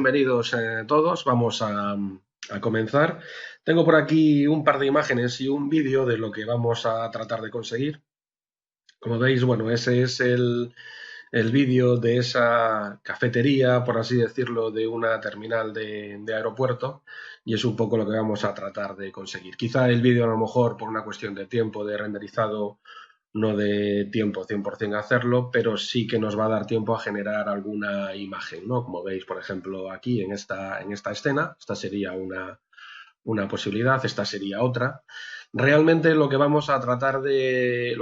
bienvenidos todos. Vamos a comenzar. Tengo por aquí un par de imágenes y un vídeo de lo que vamos a tratar de conseguir. Como veis, bueno, ese es el vídeo de esa cafetería, por así decirlo, de una terminal de aeropuerto, y es un poco lo que vamos a tratar de conseguir. Quizá el vídeo, a lo mejor, por una cuestión de tiempo de renderizado, no de tiempo 100% a hacerlo, pero sí que nos va a dar tiempo a generar alguna imagen, ¿no? Como veis, por ejemplo, aquí en esta escena, esta sería una posibilidad, esta sería otra. Realmente lo que vamos a tratar de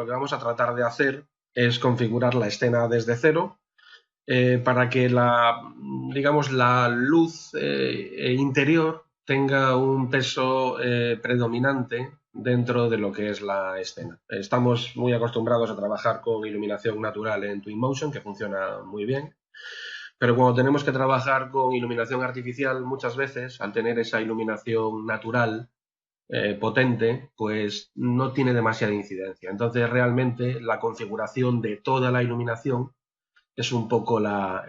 hacer es configurar la escena desde cero, para que digamos, la luz interior tenga un peso predominante dentro de lo que es la escena. Estamos muy acostumbrados a trabajar con iluminación natural en Twinmotion, que funciona muy bien, pero cuando tenemos que trabajar con iluminación artificial, muchas veces, al tener esa iluminación natural potente, pues no tiene demasiada incidencia. Entonces, realmente, la configuración de toda la iluminación es un poco la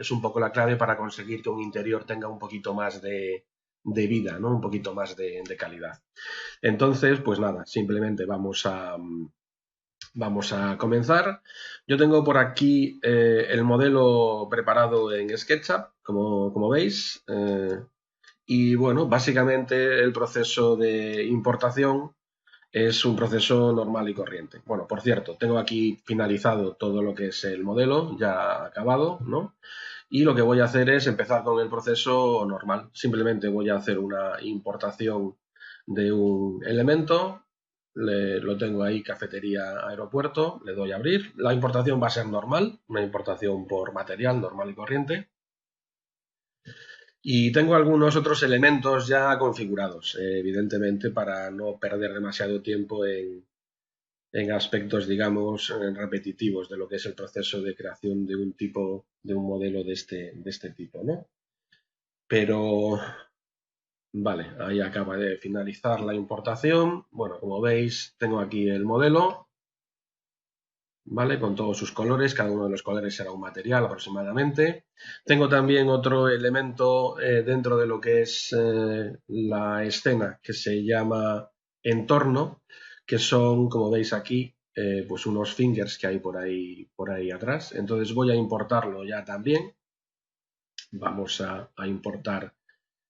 clave para conseguir que un interior tenga un poquito más de vida, ¿no? Un poquito más de calidad. Entonces, pues nada, simplemente vamos a comenzar. Yo tengo por aquí el modelo preparado en SketchUp, como veis, y bueno, básicamente el proceso de importación es un proceso normal y corriente. Bueno, por cierto, tengo aquí finalizado todo lo que es el modelo, ya acabado, ¿no? Y lo que voy a hacer es empezar con el proceso normal. Simplemente voy a hacer una importación de un elemento, lo tengo ahí, cafetería aeropuerto, le doy a abrir. La importación va a ser normal, una importación por material normal y corriente. Y tengo algunos otros elementos ya configurados, evidentemente, para no perder demasiado tiempo en aspectos, digamos, repetitivos de lo que es el proceso de creación de un tipo, de un modelo de este tipo, ¿no? Pero, vale, ahí acaba de finalizar la importación. Bueno, como veis, tengo aquí el modelo, ¿vale? Con todos sus colores, cada uno de los colores será un material aproximadamente. Tengo también otro elemento dentro de lo que es la escena, que se llama entorno, que son, como veis aquí, pues unos fingers que hay por ahí atrás. Entonces voy a importarlo ya también. Vamos a importar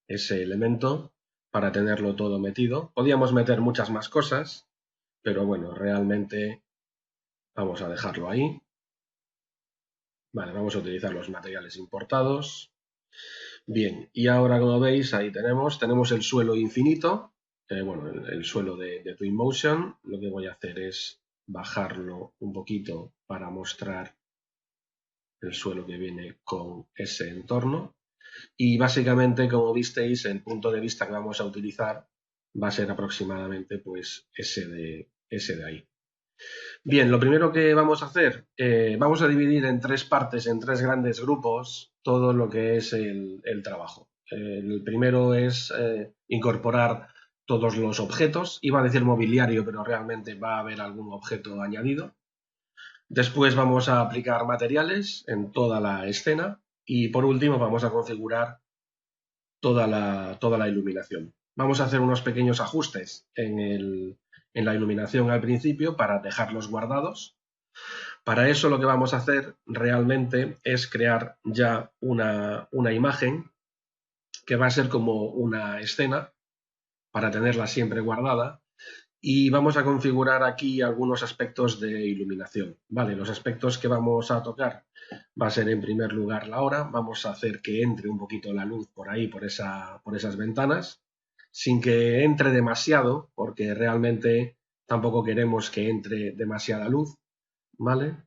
ese elemento para tenerlo todo metido. Podíamos meter muchas más cosas, pero bueno, realmente vamos a dejarlo ahí. Vale, vamos a utilizar los materiales importados. Bien, y ahora, como veis, ahí tenemos el suelo infinito, bueno, el suelo de Twinmotion. Lo que voy a hacer es bajarlo un poquito para mostrar el suelo que viene con ese entorno. Y básicamente, como visteis, el punto de vista que vamos a utilizar va a ser aproximadamente pues ese de ahí. Bien, lo primero que vamos a hacer, vamos a dividir en tres partes, en tres grandes grupos, todo lo que es el trabajo. El primero es incorporar todos los objetos. Iba a decir mobiliario, pero realmente va a haber algún objeto añadido. Después vamos a aplicar materiales en toda la escena. Y por último vamos a configurar toda la iluminación. Vamos a hacer unos pequeños ajustes en la iluminación al principio para dejarlos guardados. Para eso lo que vamos a hacer realmente es crear ya una imagen que va a ser como una escena para tenerla siempre guardada, y vamos a configurar aquí algunos aspectos de iluminación. Vale, los aspectos que vamos a tocar va a ser en primer lugar la hora. Vamos a hacer que entre un poquito la luz por ahí, por esas ventanas, sin que entre demasiado, porque realmente tampoco queremos que entre demasiada luz, ¿vale?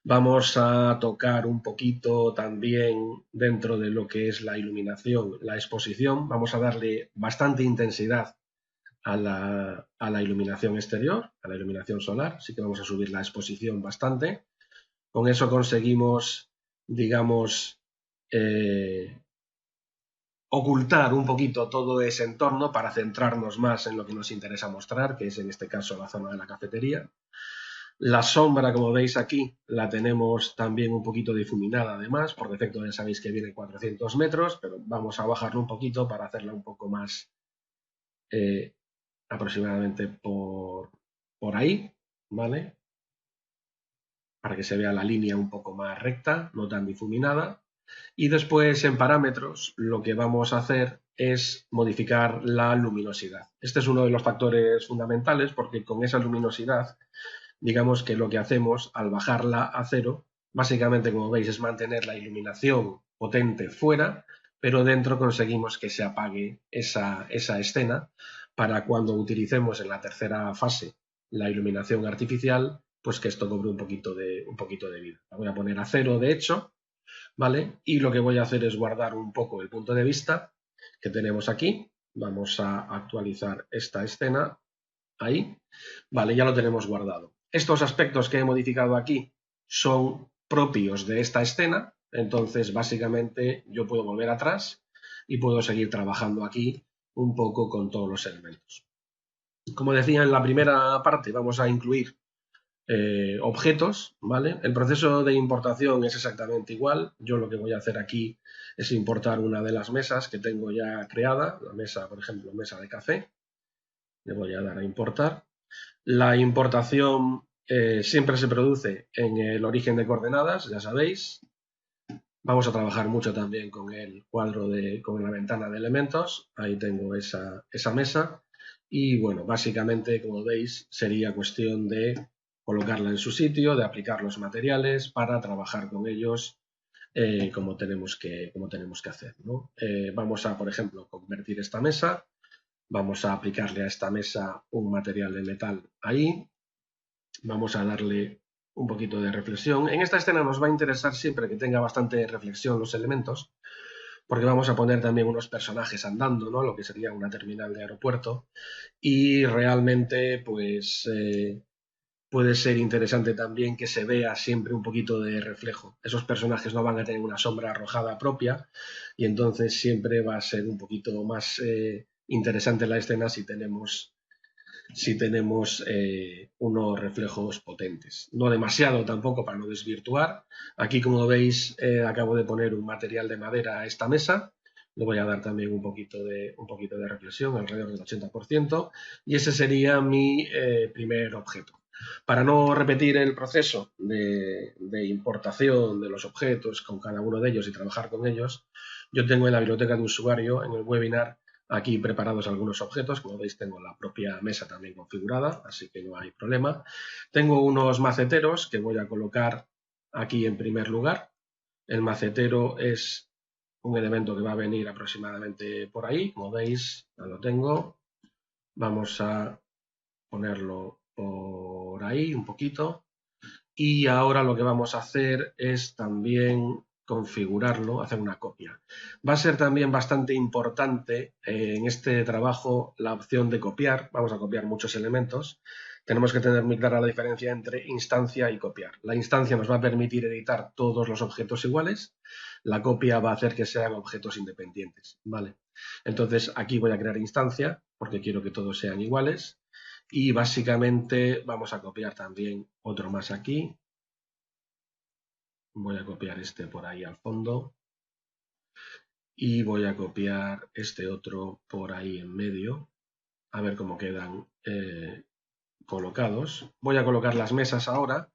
Vamos a tocar un poquito también dentro de lo que es la iluminación, la exposición. Vamos a darle bastante intensidad a la iluminación exterior, a la iluminación solar. Así que vamos a subir la exposición bastante. Con eso conseguimos, digamos, ocultar un poquito todo ese entorno para centrarnos más en lo que nos interesa mostrar, que es en este caso la zona de la cafetería. La sombra, como veis aquí, la tenemos también un poquito difuminada además, por defecto ya sabéis que viene 400 metros, pero vamos a bajarlo un poquito para hacerla un poco más aproximadamente por ahí, ¿vale? Para que se vea la línea un poco más recta, no tan difuminada. Y después en parámetros lo que vamos a hacer es modificar la luminosidad. Este es uno de los factores fundamentales porque con esa luminosidad, digamos que lo que hacemos al bajarla a cero, básicamente como veis es mantener la iluminación potente fuera, pero dentro conseguimos que se apague esa escena para cuando utilicemos en la tercera fase la iluminación artificial, pues que esto cobre un poquito de vida. La voy a poner a cero de hecho, ¿vale? Y lo que voy a hacer es guardar un poco el punto de vista que tenemos aquí. Vamos a actualizar esta escena ahí. Vale, ya lo tenemos guardado. Estos aspectos que he modificado aquí son propios de esta escena, entonces básicamente yo puedo volver atrás y puedo seguir trabajando aquí un poco con todos los elementos. Como decía en la primera parte, vamos a incluir objetos, ¿vale? El proceso de importación es exactamente igual. Yo lo que voy a hacer aquí es importar una de las mesas que tengo ya creada, la mesa, por ejemplo, mesa de café. Le voy a dar a importar. La importación siempre se produce en el origen de coordenadas, ya sabéis. Vamos a trabajar mucho también con el cuadro con la ventana de elementos. Ahí tengo esa mesa. Y bueno, básicamente, como veis, sería cuestión de colocarla en su sitio, de aplicar los materiales para trabajar con ellos como tenemos que hacer, ¿no? Vamos a, por ejemplo, convertir esta mesa. Vamos a aplicarle a esta mesa un material de metal ahí. Vamos a darle un poquito de reflexión. En esta escena nos va a interesar siempre que tenga bastante reflexión los elementos, porque vamos a poner también unos personajes andando, ¿no? Lo que sería una terminal de aeropuerto. Y realmente, pues, puede ser interesante también que se vea siempre un poquito de reflejo. Esos personajes no van a tener una sombra arrojada propia y entonces siempre va a ser un poquito más interesante la escena si tenemos unos reflejos potentes. No demasiado tampoco para no desvirtuar. Aquí, como veis, acabo de poner un material de madera a esta mesa. Le voy a dar también un poquito de reflexión, alrededor del 80%, y ese sería mi primer objeto. Para no repetir el proceso de importación de los objetos con cada uno de ellos y trabajar con ellos, yo tengo en la biblioteca de usuario, en el webinar, aquí preparados algunos objetos. Como veis, tengo la propia mesa también configurada, así que no hay problema. Tengo unos maceteros que voy a colocar aquí en primer lugar. El macetero es un elemento que va a venir aproximadamente por ahí. Como veis, ya lo tengo. Vamos a ponerlo por ahí un poquito. Y ahora lo que vamos a hacer es también configurarlo, hacer una copia. Va a ser también bastante importante en este trabajo la opción de copiar. Vamos a copiar muchos elementos. Tenemos que tener muy clara la diferencia entre instancia y copiar. La instancia nos va a permitir editar todos los objetos iguales. La copia va a hacer que sean objetos independientes, ¿vale? Entonces aquí voy a crear instancia porque quiero que todos sean iguales. Y básicamente vamos a copiar también otro más aquí. Voy a copiar este por ahí al fondo. Y voy a copiar este otro por ahí en medio. A ver cómo quedan colocados. Voy a colocar las mesas ahora,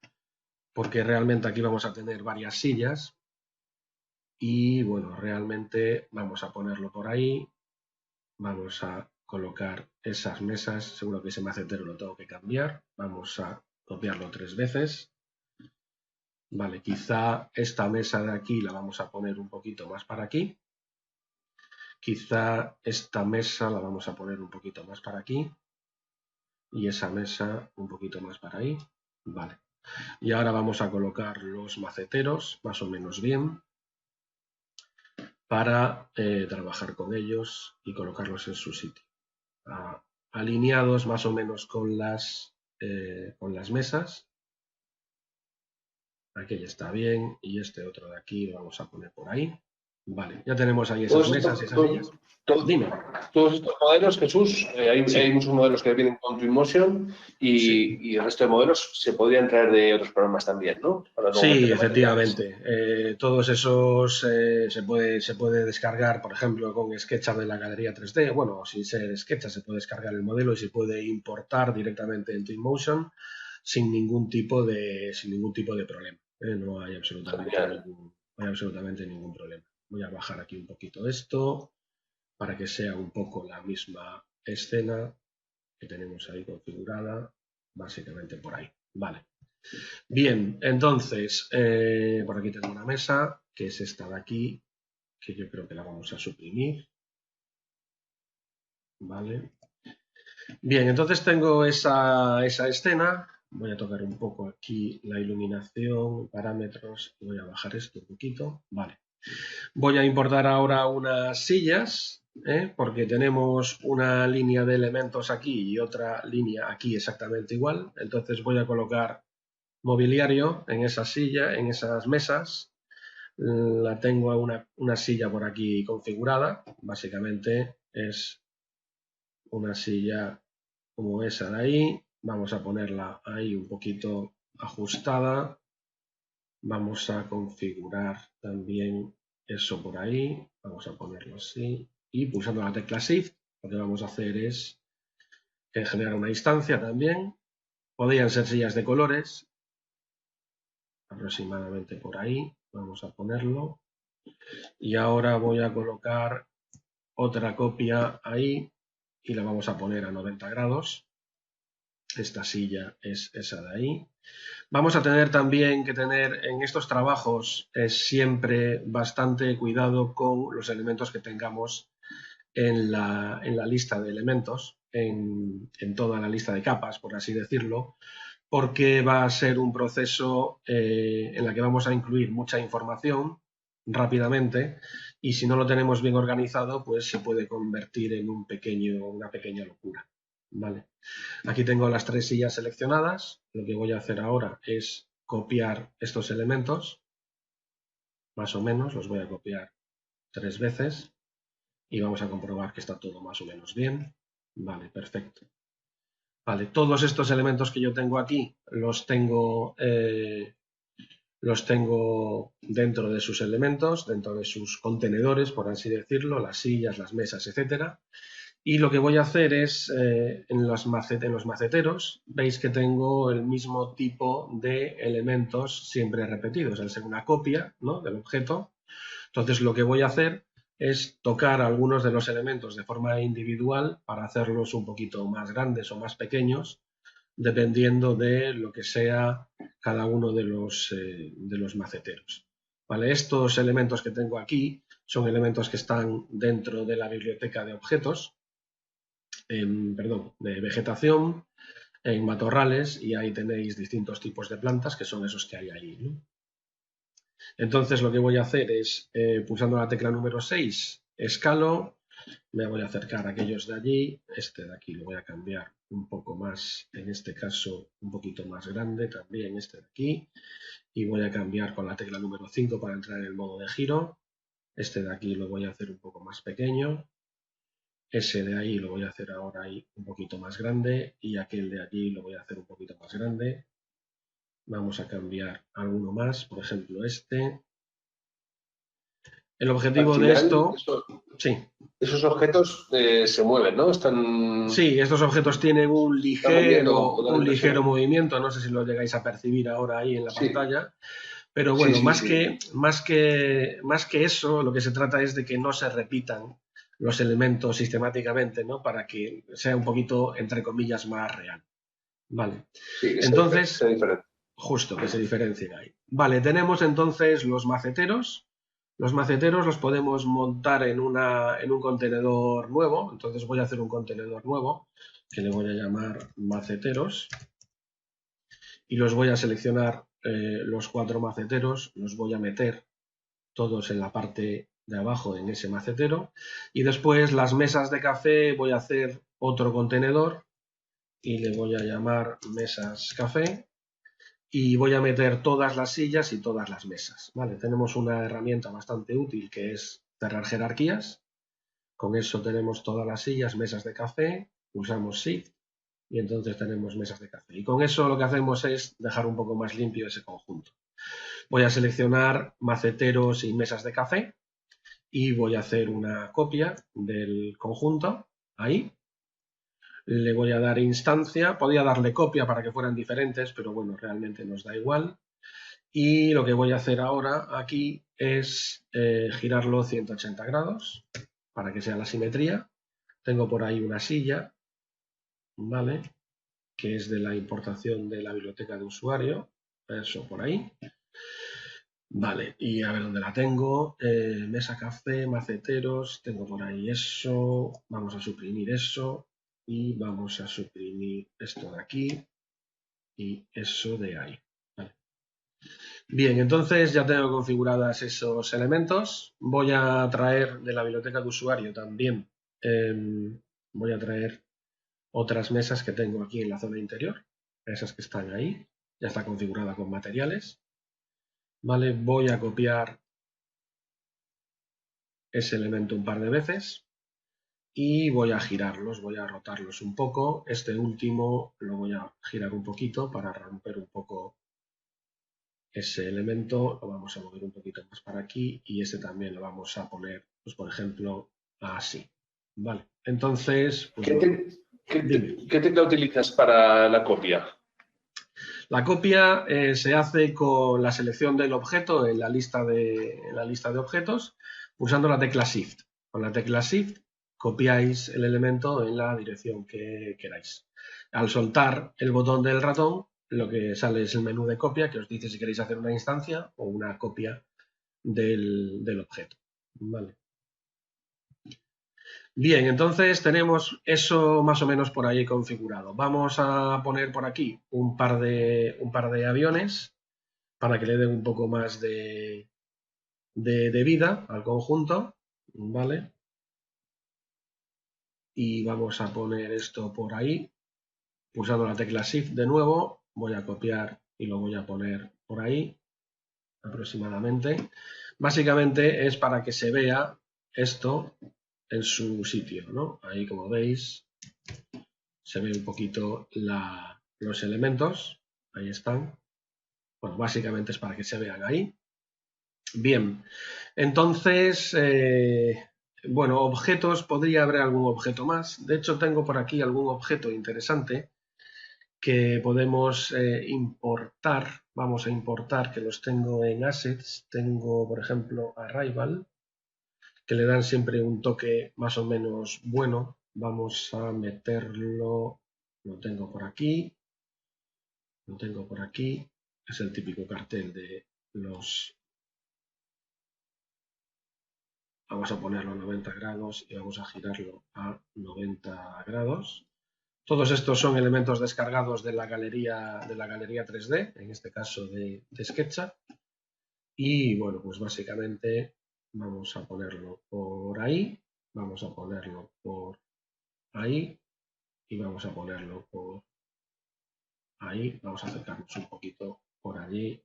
porque realmente aquí vamos a tener varias sillas. Y bueno, realmente vamos a ponerlo por ahí. Vamos a colocar esas mesas. Seguro que ese macetero lo tengo que cambiar. Vamos a copiarlo 3 veces. Vale, quizá esta mesa de aquí la vamos a poner un poquito más para aquí. Quizá esta mesa la vamos a poner un poquito más para aquí. Y esa mesa un poquito más para ahí. Vale. Y ahora vamos a colocar los maceteros más o menos bien para trabajar con ellos y colocarlos en su sitio. Alineados más o menos con las mesas. Aquí ya está bien. Y este otro de aquí lo vamos a poner por ahí. Vale, ya tenemos ahí esas mesas y esas sillas. Dime. Todos estos modelos, Jesús, hay Sí, muchos modelos que vienen con Twinmotion sí. y el resto de modelos se podrían traer de otros programas también, ¿no? Para luego Sí, meterle materiales. efectivamente. Todos esos se puede descargar, por ejemplo, con SketchUp de la galería 3D. Bueno, sin ser SketchUp se puede descargar el modelo y se puede importar directamente en Twinmotion sin ningún tipo de problema. No hay absolutamente Genial. ningún problema. Voy a bajar aquí un poquito esto para que sea un poco la misma escena que tenemos ahí configurada, básicamente por ahí. Vale. Bien, entonces, por aquí tengo una mesa, que es esta de aquí, que yo creo que la vamos a suprimir. Vale. Bien, entonces tengo esa escena. Voy a tocar un poco aquí la iluminación, parámetros, y voy a bajar esto un poquito. Vale. Voy a importar ahora unas sillas, porque tenemos una línea de elementos aquí y otra línea aquí exactamente igual. Entonces voy a colocar mobiliario en esa silla, en esas mesas. La tengo a una silla por aquí configurada. Básicamente es una silla como esa de ahí. Vamos a ponerla ahí un poquito ajustada. Vamos a configurar también eso por ahí. Vamos a ponerlo así. Y pulsando la tecla Shift, lo que vamos a hacer es generar una instancia también. Podrían ser sillas de colores, aproximadamente por ahí. Vamos a ponerlo. Y ahora voy a colocar otra copia ahí y la vamos a poner a 90 grados. Esta silla es esa de ahí. Vamos a tener también que tener en estos trabajos siempre bastante cuidado con los elementos que tengamos en la lista de elementos, en toda la lista de capas, por así decirlo, porque va a ser un proceso en el que vamos a incluir mucha información rápidamente y si no lo tenemos bien organizado, pues se puede convertir en una pequeña locura. ¿Vale? Aquí tengo las tres sillas seleccionadas. Lo que voy a hacer ahora es copiar estos elementos, más o menos, los voy a copiar 3 veces y vamos a comprobar que está todo más o menos bien. Vale, perfecto. Vale, todos estos elementos que yo tengo aquí los tengo dentro de sus elementos, dentro de sus contenedores, por así decirlo, las sillas, las mesas, etcétera. Y lo que voy a hacer es, en los maceteros, veis que tengo el mismo tipo de elementos siempre repetidos, al ser una copia, ¿no?, del objeto. Entonces lo que voy a hacer es tocar algunos de los elementos de forma individual para hacerlos un poquito más grandes o más pequeños, dependiendo de lo que sea cada uno de los maceteros. ¿Vale? Estos elementos que tengo aquí son elementos que están dentro de la biblioteca de objetos, de vegetación, en matorrales, y ahí tenéis distintos tipos de plantas que son esos que hay ahí, ¿no? Entonces lo que voy a hacer es, pulsando la tecla número 6, escalo, me voy a acercar a aquellos de allí, este de aquí lo voy a cambiar un poco más, en este caso un poquito más grande, también este de aquí, y voy a cambiar con la tecla número 5 para entrar en el modo de giro, este de aquí lo voy a hacer un poco más pequeño, ese de ahí lo voy a hacer ahora ahí un poquito más grande y aquel de allí lo voy a hacer un poquito más grande. Vamos a cambiar alguno más, por ejemplo este. El Al objetivo de final, esto, sí, esos objetos se mueven, ¿no? Están sí, estos objetos tienen un Están moviendo ligero, como da la un ligero impresión. movimiento, no sé si lo llegáis a percibir ahora ahí en la Sí, pantalla, pero sí, bueno, sí, más sí. que, más que, más que eso, lo que se trata es de que no se repitan los elementos sistemáticamente, ¿no? Para que sea un poquito, entre comillas, más real. Vale. Sí, que sea Entonces, diferente. justo, que se diferencien ahí. Vale, tenemos entonces los maceteros. Los maceteros los podemos montar en un contenedor nuevo. Entonces voy a hacer un contenedor nuevo que le voy a llamar maceteros y los voy a seleccionar, los 4 maceteros, los voy a meter todos en la parte de abajo en ese macetero y después las mesas de café voy a hacer otro contenedor y le voy a llamar mesas café y voy a meter todas las sillas y todas las mesas. ¿Vale? Tenemos una herramienta bastante útil que es cerrar jerarquías. Con eso tenemos todas las sillas, mesas de café, pulsamos Shift y entonces tenemos mesas de café. Y con eso lo que hacemos es dejar un poco más limpio ese conjunto. Voy a seleccionar maceteros y mesas de café y voy a hacer una copia del conjunto, ahí. Le voy a dar instancia, podía darle copia para que fueran diferentes, pero bueno, realmente nos da igual. Y lo que voy a hacer ahora aquí es girarlo 180 grados para que sea la simetría. Tengo por ahí una silla, ¿vale? Que es de la importación de la biblioteca de usuario, eso por ahí. Vale, y a ver dónde la tengo. Mesa café, maceteros, tengo por ahí eso. Vamos a suprimir eso y vamos a suprimir esto de aquí y eso de ahí. Vale. Bien, entonces ya tengo configuradas esos elementos. Voy a traer de la biblioteca de usuario también. Voy a traer otras mesas que tengo aquí en la zona interior. Esas que están ahí. Ya está configurada con materiales. Vale, voy a copiar ese elemento un par de veces y voy a girarlos, voy a rotarlos un poco. Este último lo voy a girar un poquito para romper un poco ese elemento. Lo vamos a mover un poquito más para aquí y este también lo vamos a poner, pues por ejemplo, así. Vale, entonces, pues bueno, ¿Qué tecla utilizas para la copia? La copia se hace con la selección del objeto en la lista de objetos, pulsando la tecla Shift. Con la tecla Shift copiáis el elemento en la dirección que queráis. Al soltar el botón del ratón, lo que sale es el menú de copia que os dice si queréis hacer una instancia o una copia del objeto. Vale. Bien, entonces tenemos eso más o menos por ahí configurado. Vamos a poner por aquí un par de aviones para que le den un poco más de vida al conjunto, ¿vale? Y vamos a poner esto por ahí, pulsando la tecla Shift de nuevo, voy a copiar y lo voy a poner por ahí, aproximadamente. Básicamente es para que se vea esto en su sitio, ¿no? Ahí, como veis, se ve un poquito los elementos, ahí están. Bueno, básicamente es para que se vean ahí. Bien, entonces, bueno, objetos, podría haber algún objeto más. De hecho, tengo por aquí algún objeto interesante que podemos importar. Vamos a importar, que los tengo en Assets. Tengo, por ejemplo, Arrival, que le dan siempre un toque más o menos bueno. Vamos a meterlo, lo tengo por aquí, lo tengo por aquí. Es el típico cartel de los... Vamos a ponerlo a 90 grados y vamos a girarlo a 90 grados. Todos estos son elementos descargados de la galería 3D, en este caso de SketchUp. Y bueno, pues básicamente vamos a ponerlo por ahí, vamos a ponerlo por ahí y vamos a ponerlo por ahí. Vamos a acercarnos un poquito por allí.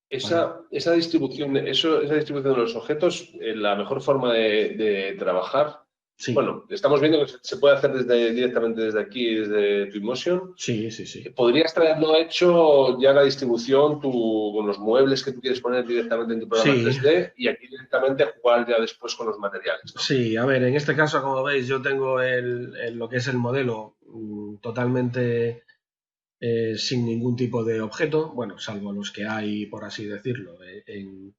Esa distribución de los objetos, la mejor forma de trabajar, Sí. Bueno, estamos viendo que se puede hacer directamente desde aquí, desde Twinmotion. Sí, sí, sí. ¿Podrías traerlo hecho ya la distribución con los muebles que tú quieres poner directamente en tu programa 3D y aquí directamente jugar ya después con los materiales, ¿no? Sí, a ver, en este caso, como veis, yo tengo lo que es el modelo totalmente sin ningún tipo de objeto, bueno, salvo los que hay, por así decirlo, en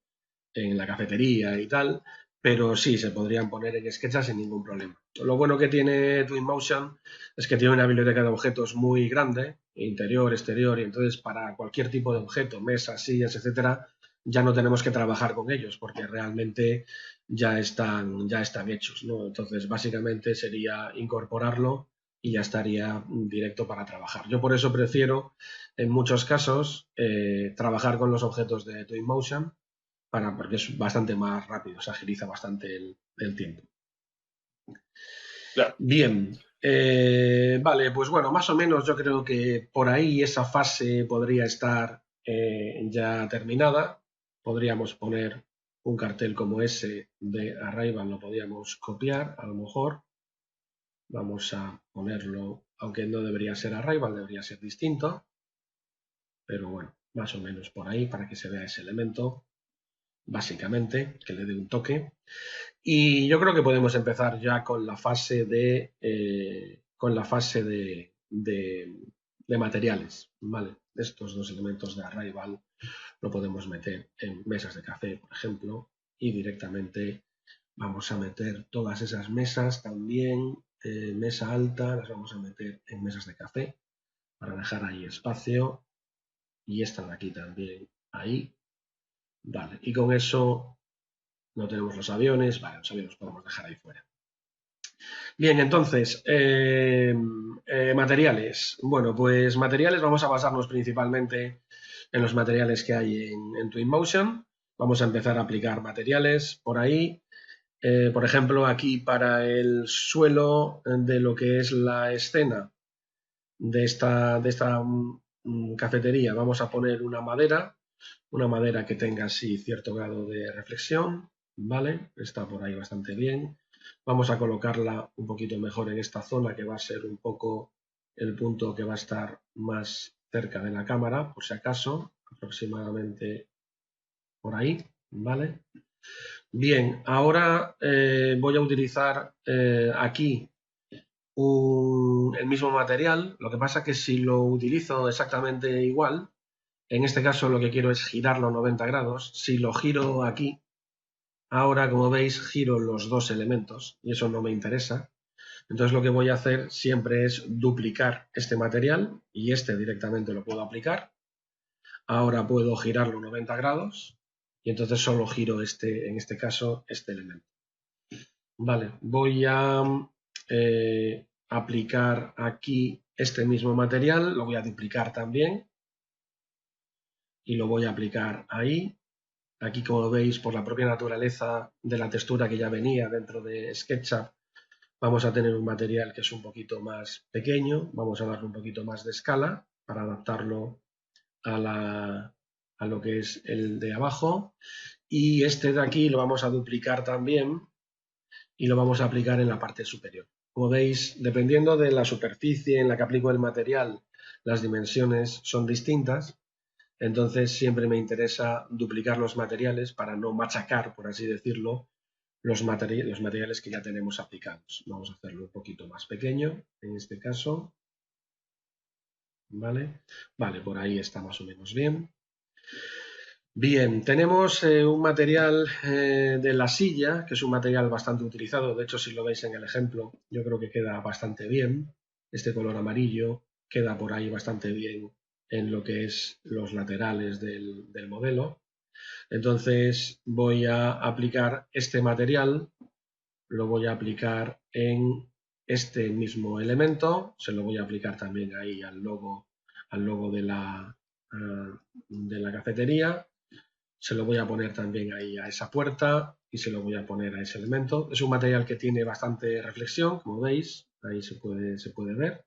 la cafetería y tal, pero sí, se podrían poner en SketchUp sin ningún problema. Lo bueno que tiene Twinmotion es que tiene una biblioteca de objetos muy grande, interior, exterior, y entonces para cualquier tipo de objeto, mesas, sillas, etcétera, ya no tenemos que trabajar con ellos porque realmente ya están hechos, ¿no? Entonces, básicamente sería incorporarlo y ya estaría directo para trabajar. Yo por eso prefiero, en muchos casos, trabajar con los objetos de Twinmotion, porque es bastante más rápido, se agiliza bastante el tiempo. Claro. Bien, vale, pues bueno, más o menos yo creo que por ahí esa fase podría estar ya terminada. Podríamos poner un cartel como ese de Arrival lo podíamos copiar, a lo mejor. Vamos a ponerlo, aunque no debería ser Arrival, debería ser distinto. Pero bueno, más o menos por ahí para que se vea ese elemento, básicamente, que le dé un toque. Y yo creo que podemos empezar ya con la fase de materiales, ¿vale? Estos dos elementos de Arrival lo podemos meter en mesas de café, por ejemplo, y directamente vamos a meter todas esas mesas también, mesa alta, las vamos a meter en mesas de café para dejar ahí espacio, y esta de aquí también ahí, vale, y con eso no tenemos los aviones, vale, los aviones los podemos dejar ahí fuera. Bien, entonces, materiales. Bueno, pues materiales vamos a basarnos principalmente en los materiales que hay en Twinmotion. Vamos a empezar a aplicar materiales por ahí. Por ejemplo, aquí para el suelo de lo que es la escena de esta cafetería vamos a poner una madera que tenga así cierto grado de reflexión, ¿vale? Está por ahí bastante bien. Vamos a colocarla un poquito mejor en esta zona, que va a ser un poco el punto que va a estar más cerca de la cámara, por si acaso, aproximadamente por ahí, ¿vale? Bien, ahora voy a utilizar aquí el mismo material. Lo que pasa es que si lo utilizo exactamente igual, en este caso lo que quiero es girarlo 90 grados. Si lo giro aquí, ahora como veis giro los dos elementos y eso no me interesa. Entonces lo que voy a hacer siempre es duplicar este material y este directamente lo puedo aplicar. Ahora puedo girarlo 90 grados y entonces solo giro en este caso, este elemento. Vale, voy a aplicar aquí este mismo material, lo voy a duplicar también y lo voy a aplicar ahí. Aquí, como veis, por la propia naturaleza de la textura que ya venía dentro de SketchUp, vamos a tener un material que es un poquito más pequeño, vamos a darle un poquito más de escala para adaptarlo a lo que es el de abajo, y este de aquí lo vamos a duplicar también y lo vamos a aplicar en la parte superior. Como veis, dependiendo de la superficie en la que aplico el material, las dimensiones son distintas. Entonces siempre me interesa duplicar los materiales para no machacar, por así decirlo, los materiales que ya tenemos aplicados. Vamos a hacerlo un poquito más pequeño, en este caso. ¿Vale? Vale, por ahí está más o menos bien. Bien, tenemos un material de la silla, que es un material bastante utilizado. De hecho, si lo veis en el ejemplo, yo creo que queda bastante bien. Este color amarillo queda por ahí bastante bien en lo que es los laterales del modelo. Entonces voy a aplicar este material, lo voy a aplicar en este mismo elemento, se lo voy a aplicar también ahí al logo de la cafetería, se lo voy a poner también ahí a esa puerta y se lo voy a poner a ese elemento. Es un material que tiene bastante reflexión, como veis, ahí se puede ver.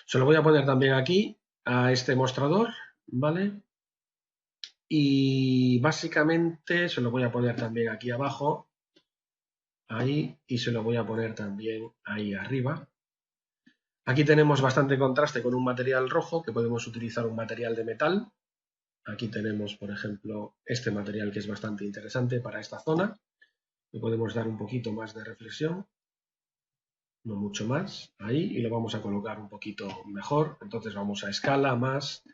Se lo voy a poner también aquí a este mostrador, ¿vale? Y básicamente se lo voy a poner también aquí abajo, ahí, y se lo voy a poner también ahí arriba. Aquí tenemos bastante contraste con un material rojo, que podemos utilizar un material de metal. Aquí tenemos, por ejemplo, este material que es bastante interesante para esta zona. Le podemos dar un poquito más de reflexión, no mucho más, ahí, y lo vamos a colocar un poquito mejor. Entonces vamos a escala, más,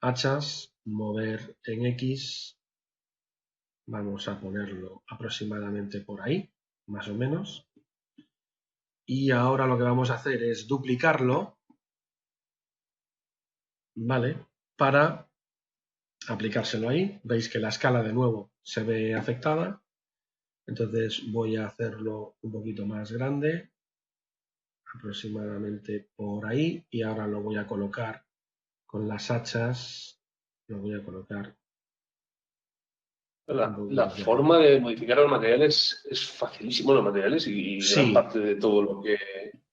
hachas, mover en X. Vamos a ponerlo aproximadamente por ahí, más o menos. Y ahora lo que vamos a hacer es duplicarlo, ¿vale? Para aplicárselo ahí. Veis que la escala de nuevo se ve afectada. Entonces voy a hacerlo un poquito más grande, aproximadamente por ahí. Y ahora lo voy a colocar con las hachas. Lo voy a colocar. La forma de modificar los materiales es facilísimo, los materiales, y sí, gran parte de todo lo que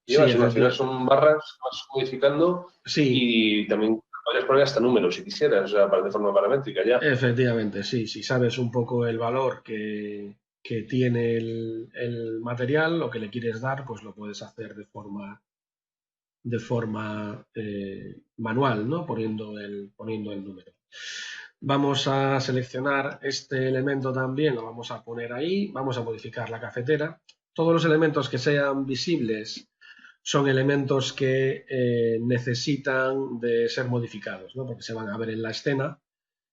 llevas. Sí, al final son barras, vas modificando, sí. Y también podrías poner hasta números si quisieras, o sea, de forma paramétrica ya. Efectivamente, sí. Si sabes un poco el valor que tiene el material, lo que le quieres dar, pues lo puedes hacer de forma manual, ¿no? Poniendo el número. Vamos a seleccionar este elemento también, lo vamos a poner ahí, vamos a modificar la cafetera. Todos los elementos que sean visibles son elementos que necesitan de ser modificados, ¿no? Porque se van a ver en la escena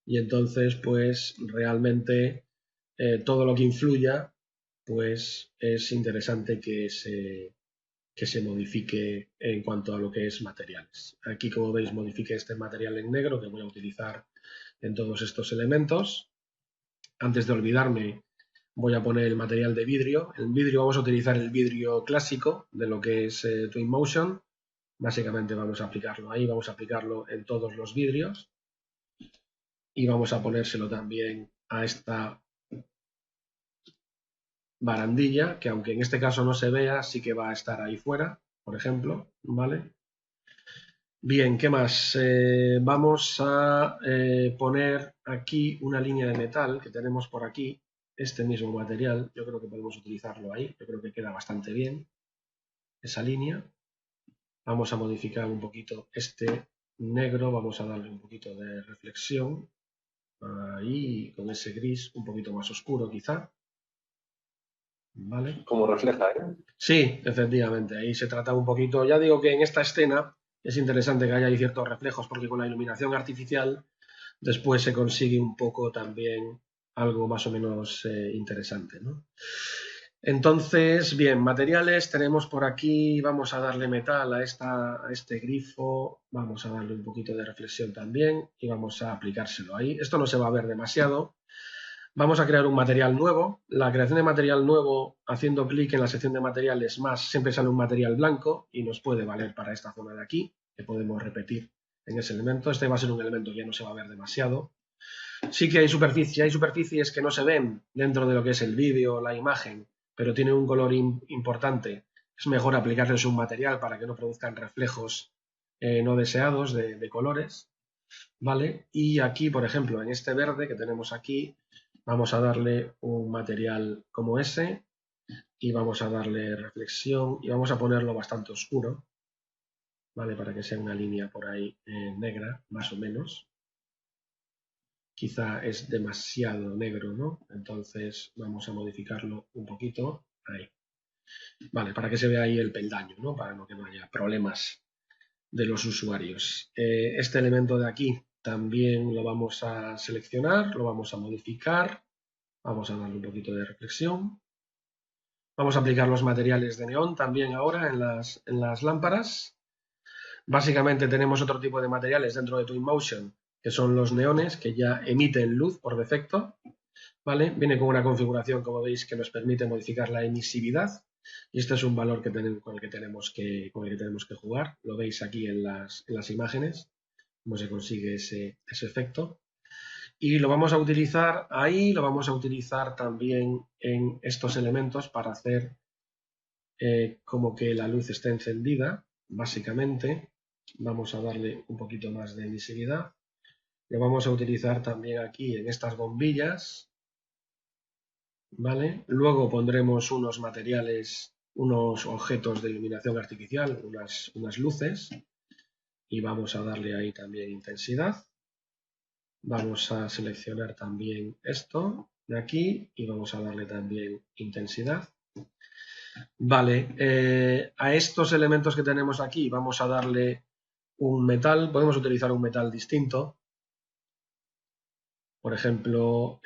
y entonces pues realmente todo lo que influya pues es interesante que se modifique en cuanto a lo que es materiales. Aquí, como veis, modifique este material en negro que voy a utilizar en todos estos elementos. Antes de olvidarme, voy a poner el material de vidrio. En vidrio vamos a utilizar el vidrio clásico de lo que es Twinmotion. Básicamente vamos a aplicarlo ahí, vamos a aplicarlo en todos los vidrios. Y vamos a ponérselo también a esta barandilla, que aunque en este caso no se vea, sí que va a estar ahí fuera, por ejemplo, ¿vale? Bien, ¿qué más? Vamos a poner aquí una línea de metal que tenemos por aquí, este mismo material, yo creo que podemos utilizarlo ahí, yo creo que queda bastante bien esa línea. Vamos a modificar un poquito este negro, vamos a darle un poquito de reflexión, ahí con ese gris un poquito más oscuro quizá. ¿Vale? Como refleja, ¿eh? Sí, efectivamente, ahí se trata un poquito, ya digo que en esta escena es interesante que haya ahí ciertos reflejos porque con la iluminación artificial después se consigue un poco también algo más o menos interesante, ¿no? Entonces, bien, materiales tenemos por aquí, vamos a darle metal a este grifo, vamos a darle un poquito de reflexión también y vamos a aplicárselo ahí. Esto no se va a ver demasiado. Vamos a crear un material nuevo. La creación de material nuevo, haciendo clic en la sección de materiales más, siempre sale un material blanco y nos puede valer para esta zona de aquí, que podemos repetir en ese elemento. Este va a ser un elemento que no se va a ver demasiado. Sí que hay superficies que no se ven dentro de lo que es el vídeo, la imagen, pero tienen un color importante. Es mejor aplicarles un material para que no produzcan reflejos no deseados de colores, ¿vale? Y aquí, por ejemplo, en este verde que tenemos aquí, vamos a darle un material como ese y vamos a darle reflexión y vamos a ponerlo bastante oscuro, ¿vale? Para que sea una línea por ahí negra, más o menos. Quizá es demasiado negro, ¿no? Entonces vamos a modificarlo un poquito. Ahí. Vale, para que se vea ahí el peldaño, ¿no? Para que no haya problemas de los usuarios. Este elemento de aquí también lo vamos a seleccionar, lo vamos a modificar. Vamos a darle un poquito de reflexión. Vamos a aplicar los materiales de neón también ahora en las lámparas. Básicamente tenemos otro tipo de materiales dentro de Twinmotion, que son los neones, que ya emiten luz por defecto. ¿Vale? Viene con una configuración, como veis, que nos permite modificar la emisividad. Y este es un valor con el que tenemos que jugar. Lo veis aquí en las imágenes, cómo se consigue ese efecto. Y lo vamos a utilizar ahí, lo vamos a utilizar también en estos elementos para hacer como que la luz esté encendida, básicamente. Vamos a darle un poquito más de emisividad. Lo vamos a utilizar también aquí en estas bombillas, ¿vale? Luego pondremos unos materiales, unos objetos de iluminación artificial, unas luces, y vamos a darle ahí también intensidad. Vamos a seleccionar también esto de aquí y vamos a darle también intensidad. Vale, a estos elementos que tenemos aquí vamos a darle un metal, podemos utilizar un metal distinto. Por ejemplo,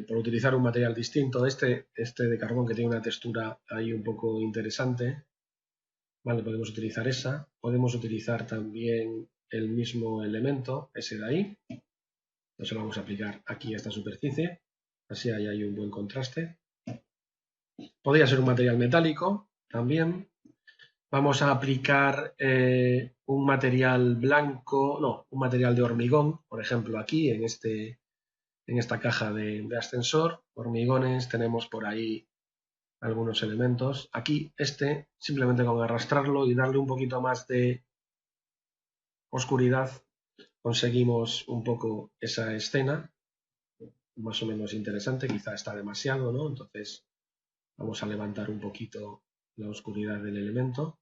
por utilizar un material distinto, este de carbón que tiene una textura ahí un poco interesante. Vale, podemos utilizar esa. Podemos utilizar también el mismo elemento, ese de ahí. Entonces lo vamos a aplicar aquí a esta superficie. Así hay un buen contraste. Podría ser un material metálico también. Vamos a aplicar un material blanco, no, un material de hormigón, por ejemplo aquí en esta caja de ascensor. Hormigones, tenemos por ahí algunos elementos. Aquí simplemente con arrastrarlo y darle un poquito más de oscuridad, conseguimos un poco esa escena, más o menos interesante, quizá está demasiado, ¿no? Entonces vamos a levantar un poquito la oscuridad del elemento.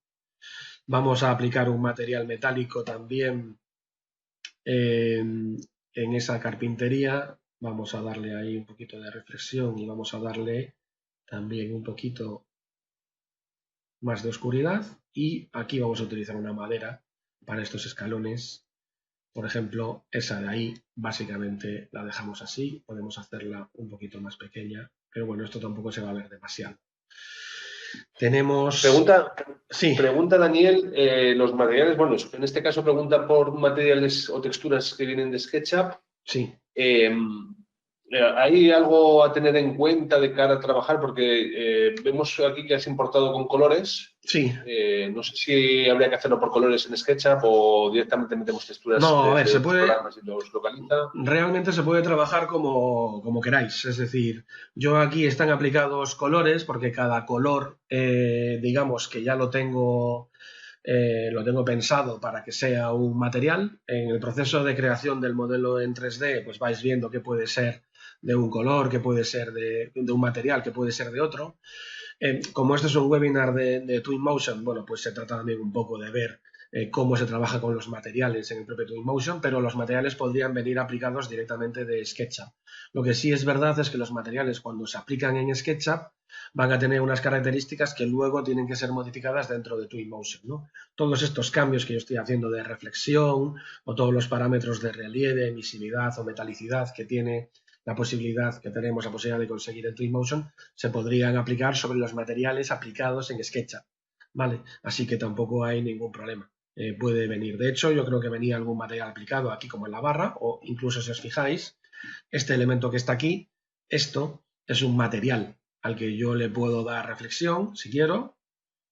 Vamos a aplicar un material metálico también en esa carpintería. Vamos a darle ahí un poquito de reflexión y vamos a darle también un poquito más de oscuridad. Y aquí vamos a utilizar una madera para estos escalones. Por ejemplo, esa de ahí, básicamente la dejamos así. Podemos hacerla un poquito más pequeña, pero bueno, esto tampoco se va a ver demasiado. Tenemos... Sí. Pregunta Daniel, los materiales, bueno, en este caso pregunta por materiales o texturas que vienen de SketchUp. Sí. ¿Hay algo a tener en cuenta de cara a trabajar? Porque vemos aquí que has importado con colores. Sí. No sé si habría que hacerlo por colores en SketchUp o directamente metemos texturas no, a ver, de otros programas y los localiza. Realmente se puede trabajar como queráis. Es decir, yo aquí están aplicados colores porque cada color, digamos que ya lo tengo pensado para que sea un material. En el proceso de creación del modelo en 3D, pues vais viendo qué puede ser de un color, qué puede ser de un material, qué puede ser de otro. Como este es un webinar de Twinmotion, bueno, pues se trata también un poco de ver cómo se trabaja con los materiales en el propio Twinmotion, pero los materiales podrían venir aplicados directamente de SketchUp. Lo que sí es verdad es que los materiales, cuando se aplican en SketchUp, van a tener unas características que luego tienen que ser modificadas dentro de Twinmotion, ¿no? Todos estos cambios que yo estoy haciendo de reflexión o todos los parámetros de relieve, emisividad o metalicidad que tiene la posibilidad que tenemos, la posibilidad de conseguir en Twinmotion, se podrían aplicar sobre los materiales aplicados en SketchUp, ¿vale? Así que tampoco hay ningún problema. Puede venir. De hecho, yo creo que venía algún material aplicado aquí como en la barra, o incluso si os fijáis, este elemento que está aquí, esto es un material al que yo le puedo dar reflexión, si quiero,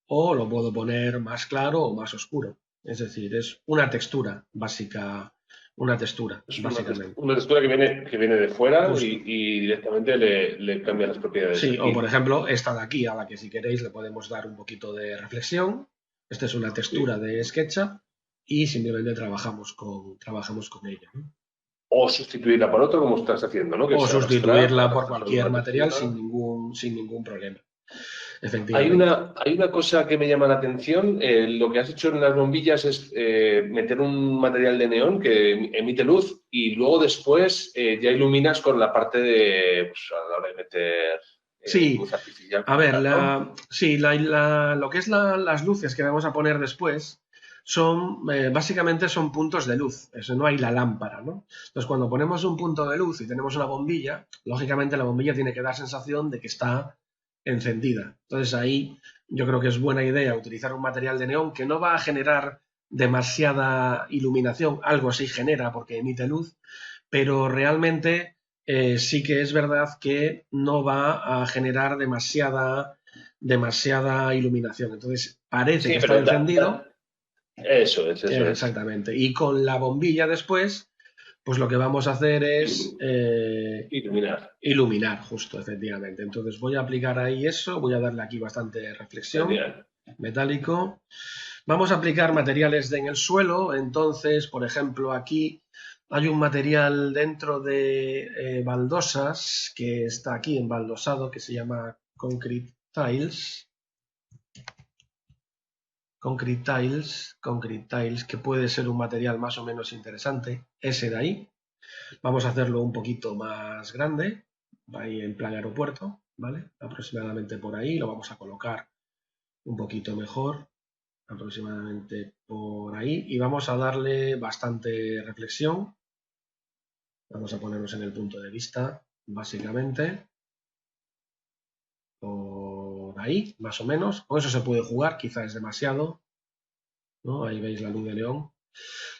o lo puedo poner más claro o más oscuro. Es decir, es una textura básica. Una textura, es básicamente. Una textura que viene de fuera y directamente le cambia las propiedades. Sí, o por ejemplo, esta de aquí, a la que si queréis le podemos dar un poquito de reflexión. Esta es una textura de SketchUp y simplemente trabajamos con ella, ¿no? O sustituirla por otro, como estás haciendo, ¿no? Que o sustituirla por cualquier material textura. sin ningún problema. Hay Efectivamente. una cosa que me llama la atención. Lo que has hecho en las bombillas es meter un material de neón que emite luz y luego después ya iluminas con la parte de, pues, a la hora de meter Sí, luz artificial. a ver, ¿no? lo que es las luces que vamos a poner después son básicamente son puntos de luz, eso no hay la lámpara, ¿no? Entonces, cuando ponemos un punto de luz y tenemos una bombilla, lógicamente la bombilla tiene que dar sensación de que está encendida. Entonces, ahí yo creo que es buena idea utilizar un material de neón que no va a generar demasiada iluminación, algo sí genera porque emite luz, pero realmente sí que es verdad que no va a generar demasiada iluminación. Entonces, parece que está encendido. Eso es. Exactamente. Y con la bombilla después, pues lo que vamos a hacer es iluminar, justo, efectivamente. Entonces voy a aplicar ahí eso, voy a darle aquí bastante reflexión. Genial. Metálico. Vamos a aplicar materiales en el suelo. Entonces, por ejemplo, aquí hay un material dentro de baldosas que está aquí embaldosado que se llama Concrete Tiles. Concrete Tiles, que puede ser un material más o menos interesante. Ese de ahí. Vamos a hacerlo un poquito más grande, ahí en plan aeropuerto, ¿vale? Aproximadamente por ahí. Lo vamos a colocar un poquito mejor, aproximadamente por ahí. Y vamos a darle bastante reflexión. Vamos a ponernos en el punto de vista, básicamente. Por ahí, más o menos. Con eso se puede jugar, quizá es demasiado, ¿no? Ahí veis la luz de neón.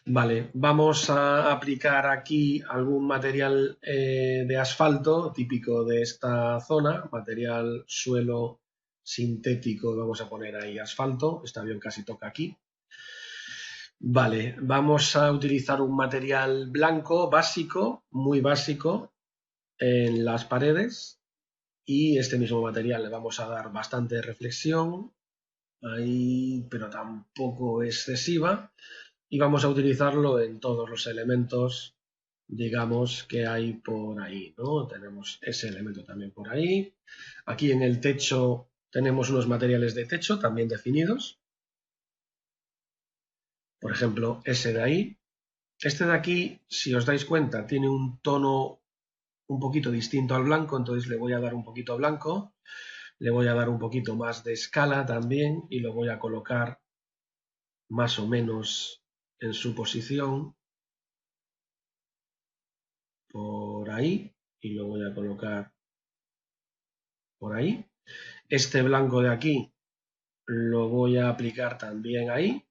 Vale, vamos a aplicar aquí algún material de asfalto típico de esta zona, material suelo sintético, vamos a poner ahí asfalto, este avión casi toca aquí. Vale, vamos a utilizar un material blanco básico, muy básico, en las paredes y este mismo material le vamos a dar bastante reflexión, ahí, pero tampoco excesiva. y vamos a utilizarlo en todos los elementos, digamos, que hay por ahí, ¿no? Tenemos ese elemento también por ahí. Aquí en el techo tenemos unos materiales de techo también definidos. Por ejemplo, ese de ahí. Este de aquí, si os dais cuenta, tiene un tono un poquito distinto al blanco, entonces le voy a dar un poquito blanco, le voy a dar un poquito más de escala también y lo voy a colocar más o menos en su posición por ahí y lo voy a colocar por ahí. Este blanco de aquí lo voy a aplicar también ahí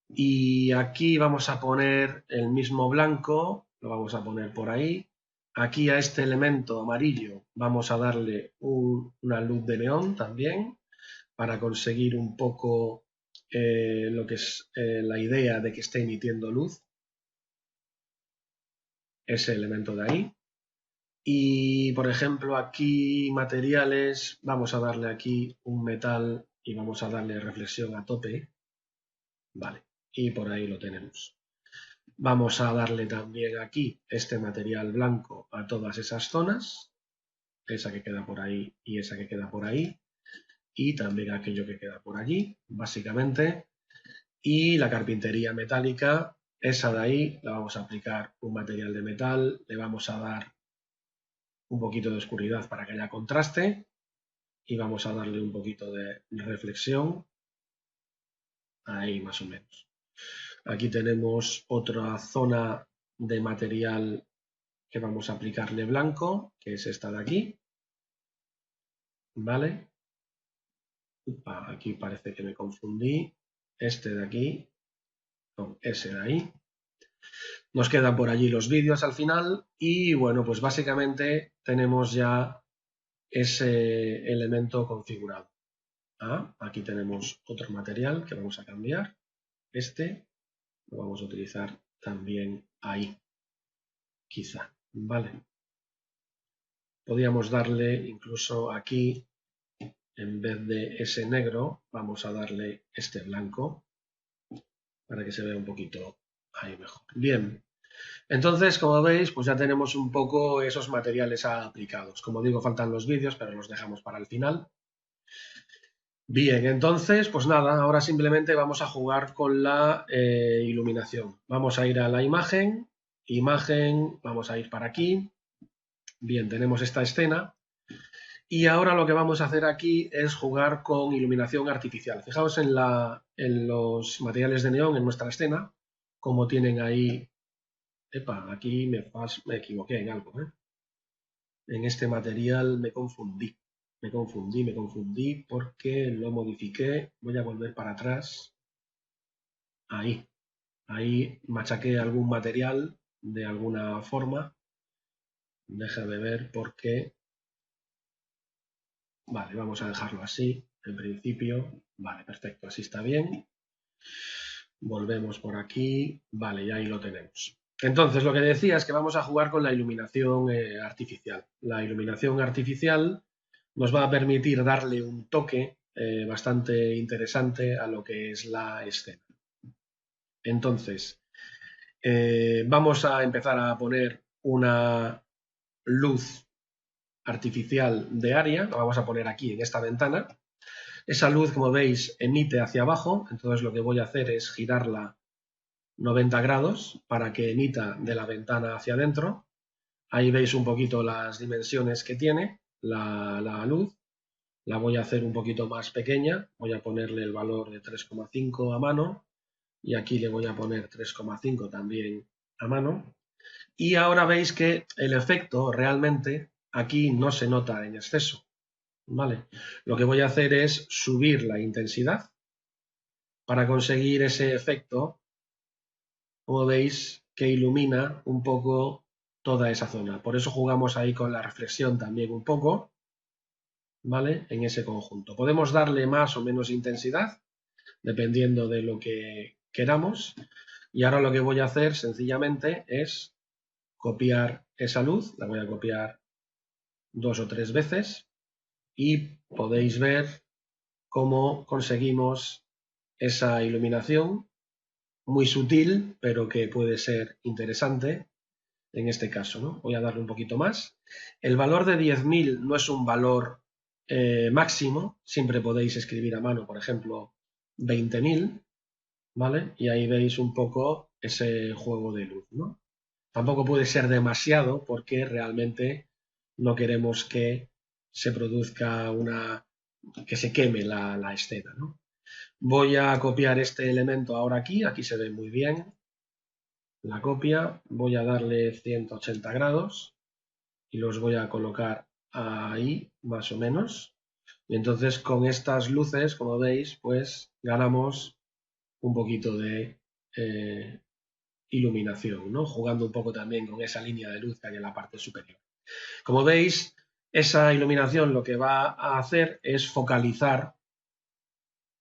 y aquí vamos a poner el mismo blanco, lo vamos a poner por ahí. Aquí a este elemento amarillo vamos a darle una luz de neón también para conseguir un poco lo que es la idea de que esté emitiendo luz, ese elemento de ahí. Y por ejemplo aquí materiales, vamos a darle aquí un metal y vamos a darle reflexión a tope. Vale, y por ahí lo tenemos. Vamos a darle también aquí este material blanco a todas esas zonas, esa que queda por ahí y esa que queda por ahí, y también aquello que queda por allí, básicamente. Y la carpintería metálica, esa de ahí, la vamos a aplicar un material de metal, le vamos a dar un poquito de oscuridad para que haya contraste y vamos a darle un poquito de reflexión, ahí más o menos. Aquí tenemos otra zona de material que vamos a aplicarle blanco, que es esta de aquí, ¿vale? Aquí parece que me confundí, este de aquí con ese de ahí. Nos quedan por allí los vídeos al final y bueno, pues básicamente tenemos ya ese elemento configurado. Aquí tenemos otro material que vamos a cambiar. Este lo vamos a utilizar también ahí, quizá, ¿vale? Podríamos darle incluso aquí, en vez de ese negro, vamos a darle este blanco para que se vea un poquito ahí mejor. Bien, entonces, como veis, pues ya tenemos un poco esos materiales aplicados. Como digo, faltan los vídeos, pero los dejamos para el final. Bien, entonces, pues nada, ahora simplemente vamos a jugar con la iluminación. Vamos a ir a la imagen, vamos a ir para aquí. Bien, tenemos esta escena. Y ahora lo que vamos a hacer aquí es jugar con iluminación artificial. Fijaos en los materiales de neón en nuestra escena, como tienen ahí. Epa, aquí me equivoqué en algo, ¿eh? En este material me confundí porque lo modifiqué. Voy a volver para atrás. Ahí machaqué algún material de alguna forma. Déjame ver por qué. Vale, vamos a dejarlo así, en principio. Vale, perfecto, así está bien. Volvemos por aquí. Vale, ya ahí lo tenemos. Entonces, lo que decía es que vamos a jugar con la iluminación artificial. La iluminación artificial nos va a permitir darle un toque bastante interesante a lo que es la escena. Entonces, vamos a empezar a poner una luz artificial de área, la vamos a poner aquí en esta ventana. Esa luz, como veis, emite hacia abajo, entonces lo que voy a hacer es girarla 90 grados para que emita de la ventana hacia adentro. Ahí veis un poquito las dimensiones que tiene la luz. La voy a hacer un poquito más pequeña, voy a ponerle el valor de 3,5 a mano y aquí le voy a poner 3,5 también a mano. Y ahora veis que el efecto realmente aquí no se nota en exceso, ¿vale? Lo que voy a hacer es subir la intensidad para conseguir ese efecto, como veis, que ilumina un poco toda esa zona. Por eso jugamos ahí con la reflexión también un poco, ¿vale? En ese conjunto. Podemos darle más o menos intensidad, dependiendo de lo que queramos. Y ahora lo que voy a hacer sencillamente es copiar esa luz, la voy a copiar 2 o 3 veces y podéis ver cómo conseguimos esa iluminación muy sutil, pero que puede ser interesante en este caso, ¿no? Voy a darle un poquito más. El valor de 10.000 no es un valor máximo, siempre podéis escribir a mano, por ejemplo, 20.000, ¿vale? Y ahí veis un poco ese juego de luz, ¿no? Tampoco puede ser demasiado porque realmente no queremos que se produzca que se queme la escena, ¿no? Voy a copiar este elemento ahora aquí se ve muy bien la copia, voy a darle 180 grados y los voy a colocar ahí, más o menos. Y entonces con estas luces, como veis, pues ganamos un poquito de iluminación, ¿no? Jugando un poco también con esa línea de luz que hay en la parte superior. Como veis, esa iluminación lo que va a hacer es focalizar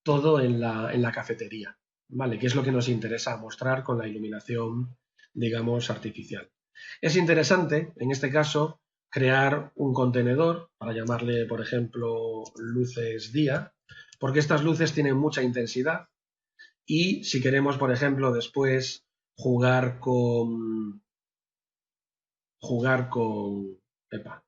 todo en la cafetería, ¿vale? Que es lo que nos interesa mostrar con la iluminación, digamos, artificial. Es interesante, en este caso, crear un contenedor para llamarle, por ejemplo, luces día, porque estas luces tienen mucha intensidad y si queremos, por ejemplo, después jugar epa,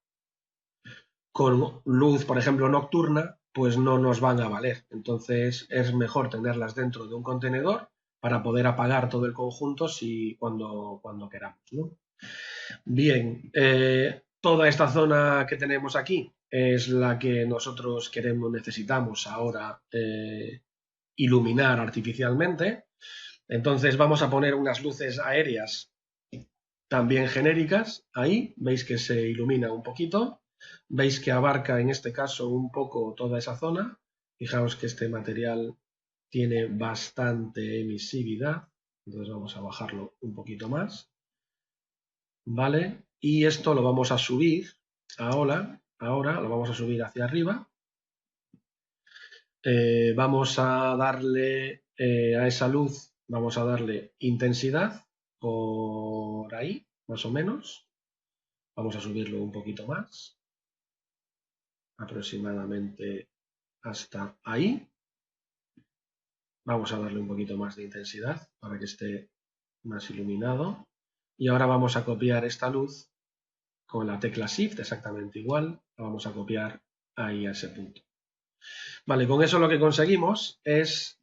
con luz, por ejemplo, nocturna, pues no nos van a valer. Entonces es mejor tenerlas dentro de un contenedor para poder apagar todo el conjunto cuando queramos, ¿no? Bien, toda esta zona que tenemos aquí es la que nosotros necesitamos ahora iluminar artificialmente. Entonces vamos a poner unas luces aéreas también genéricas. Ahí veis que se ilumina un poquito. Veis que abarca en este caso un poco toda esa zona. Fijaos que este material tiene bastante emisividad. Entonces vamos a bajarlo un poquito más. ¿Vale? Y esto lo vamos a subir ahora lo vamos a subir hacia arriba. Vamos a darle a esa luz, vamos a darle intensidad por ahí, más o menos. Vamos a subirlo un poquito más, aproximadamente hasta ahí. Vamos a darle un poquito más de intensidad para que esté más iluminado. Y ahora vamos a copiar esta luz con la tecla Shift, exactamente igual. La vamos a copiar ahí a ese punto. Vale, con eso lo que conseguimos es,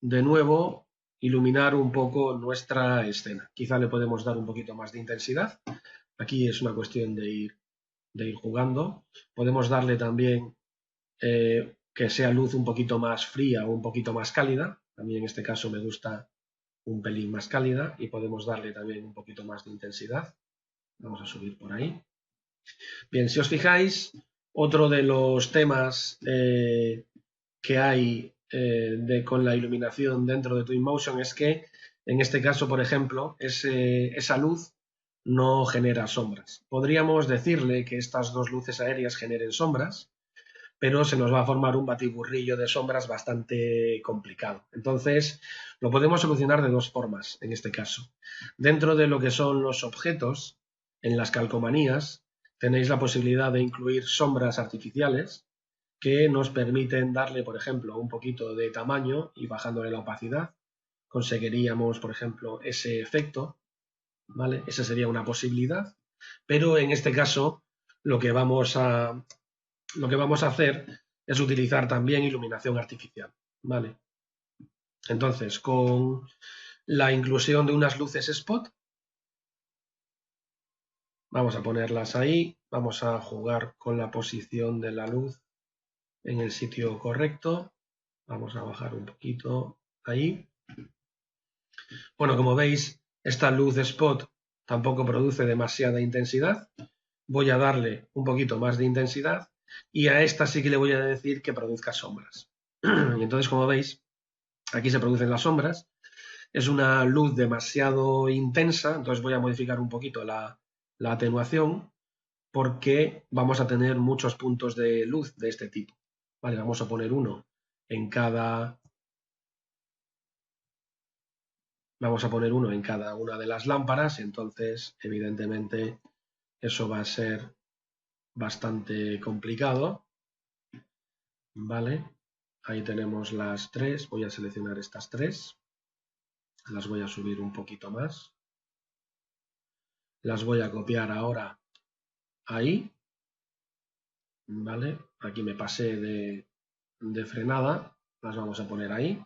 de nuevo, iluminar un poco nuestra escena. Quizá le podemos dar un poquito más de intensidad. Aquí es una cuestión de ir jugando. Podemos darle también que sea luz un poquito más fría o un poquito más cálida. A mí en este caso me gusta un pelín más cálida y podemos darle también un poquito más de intensidad. Vamos a subir por ahí. Bien, si os fijáis, otro de los temas que hay con la iluminación dentro de Twinmotion es que, en este caso, por ejemplo, esa luz no genera sombras. Podríamos decirle que estas dos luces aéreas generen sombras, pero se nos va a formar un batiburrillo de sombras bastante complicado. Entonces, lo podemos solucionar de dos formas, en este caso. Dentro de lo que son los objetos, en las calcomanías, tenéis la posibilidad de incluir sombras artificiales que nos permiten darle, por ejemplo, un poquito de tamaño y bajándole la opacidad, conseguiríamos, por ejemplo, ese efecto, ¿vale? Esa sería una posibilidad, pero en este caso lo que vamos a hacer es utilizar también iluminación artificial, ¿vale? Entonces, con la inclusión de unas luces spot, vamos a ponerlas ahí, vamos a jugar con la posición de la luz en el sitio correcto, vamos a bajar un poquito ahí. Bueno, como veis, esta luz spot tampoco produce demasiada intensidad, voy a darle un poquito más de intensidad y a esta sí que le voy a decir que produzca sombras. Y entonces, como veis, aquí se producen las sombras. Es una luz demasiado intensa, entonces voy a modificar un poquito la atenuación porque vamos a tener muchos puntos de luz de este tipo. Vale, vamos a poner uno en cada... Vamos a poner uno en cada una de las lámparas, entonces, evidentemente, eso va a ser bastante complicado. Vale, ahí tenemos las tres. Voy a seleccionar estas tres. Las voy a subir un poquito más. Las voy a copiar ahora ahí. ¿Vale? Aquí me pasé de frenada. Las vamos a poner ahí.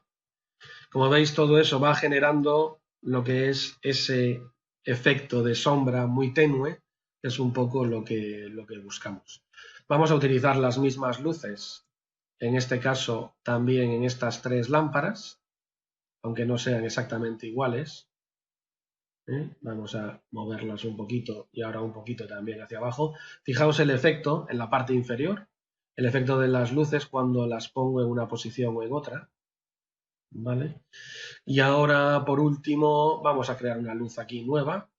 Como veis, todo eso va generando lo que es ese efecto de sombra muy tenue, que es un poco lo que buscamos. Vamos a utilizar las mismas luces, en este caso también en estas tres lámparas, aunque no sean exactamente iguales. Vamos a moverlas un poquito y ahora un poquito también hacia abajo. Fijaos el efecto en la parte inferior, el efecto de las luces cuando las pongo en una posición o en otra. ¿Vale? Y ahora, por último, vamos a crear una luz aquí nueva,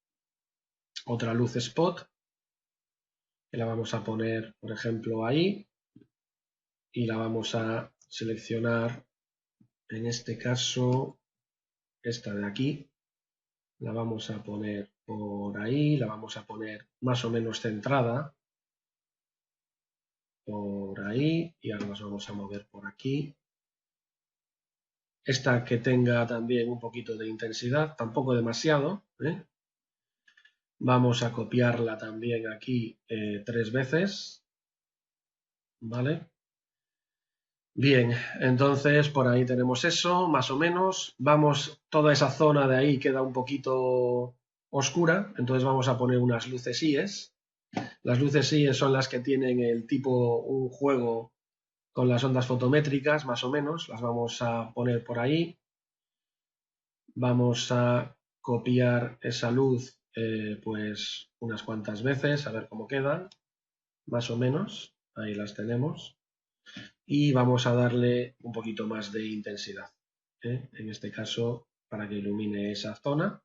otra luz spot, que la vamos a poner, por ejemplo, ahí, y la vamos a seleccionar, en este caso, esta de aquí, la vamos a poner por ahí, la vamos a poner más o menos centrada, por ahí, y ahora nos vamos a mover por aquí. Esta que tenga también un poquito de intensidad, tampoco demasiado, Vamos a copiarla también aquí 3 veces, ¿vale? Bien, entonces por ahí tenemos eso, más o menos. Vamos, toda esa zona de ahí queda un poquito oscura, entonces vamos a poner unas luces IES. Las luces IES son las que tienen el tipo, un juego con las ondas fotométricas, más o menos. Las vamos a poner por ahí. Vamos a copiar esa luz pues unas cuantas veces, a ver cómo quedan, más o menos. Ahí las tenemos. Y vamos a darle un poquito más de intensidad, en este caso para que ilumine esa zona.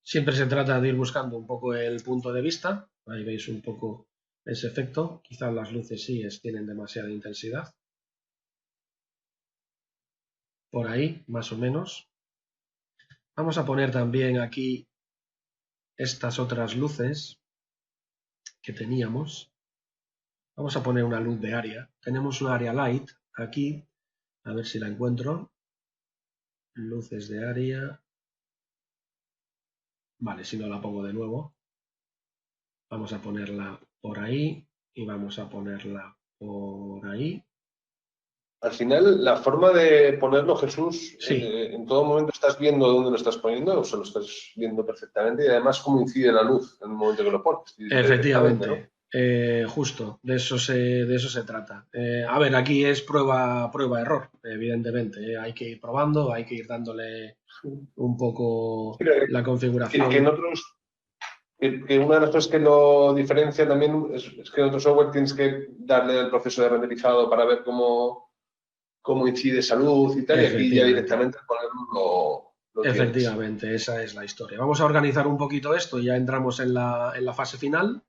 Siempre se trata de ir buscando un poco el punto de vista. Ahí veis un poco ese efecto. Quizás las luces sí tienen demasiada intensidad. Por ahí, más o menos. Vamos a poner también aquí estas otras luces que teníamos. Vamos a poner una luz de área. Tenemos un área light aquí. A ver si la encuentro. Luces de área. Vale, si no la pongo de nuevo. Vamos a ponerla por ahí y vamos a ponerla por ahí. Al final, la forma de ponerlo, Jesús, Sí, en todo momento estás viendo dónde lo estás poniendo, o se lo estás viendo perfectamente, y además cómo incide la luz en el momento que lo pones, directamente, ¿no? efectivamente. Justo, de eso se trata. A ver, aquí es prueba-error, evidentemente. Hay que ir probando, hay que ir dándole un poco la Que en configuración. otros, que una de las cosas que lo diferencia también es que en otro software tienes que darle el proceso de renderizado para ver cómo incide esa luz y tal, y aquí ya Efectivamente. directamente al ponerlo lo tienes. Efectivamente, esa es la historia. Vamos a organizar un poquito esto, ya entramos en la fase final.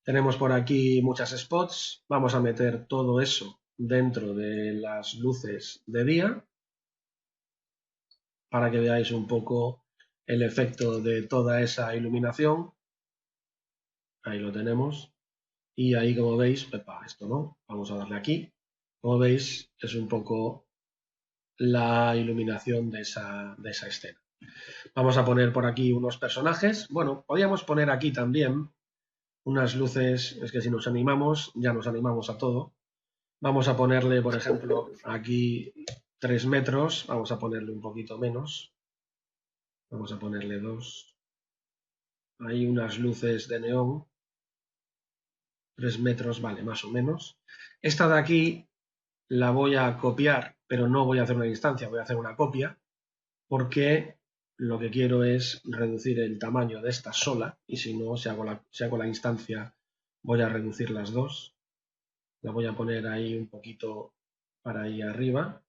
Tenemos por aquí muchas spots, vamos a meter todo eso dentro de las luces de día para que veáis un poco el efecto de toda esa iluminación. Ahí lo tenemos. Y ahí, como veis, esto no, vamos a darle aquí. Como veis, es un poco la iluminación de esa escena. Vamos a poner por aquí unos personajes. Bueno, podríamos poner aquí también unas luces, es que si nos animamos, ya nos animamos a todo. Vamos a ponerle, por ejemplo, aquí 3 metros, vamos a ponerle un poquito menos. Vamos a ponerle 2. Hay unas luces de neón, 3 metros, vale, más o menos. Esta de aquí la voy a copiar, pero no voy a hacer una instancia, voy a hacer una copia, porque lo que quiero es reducir el tamaño de esta sola, y si no, si hago la instancia, voy a reducir las dos. La voy a poner ahí un poquito para ahí arriba.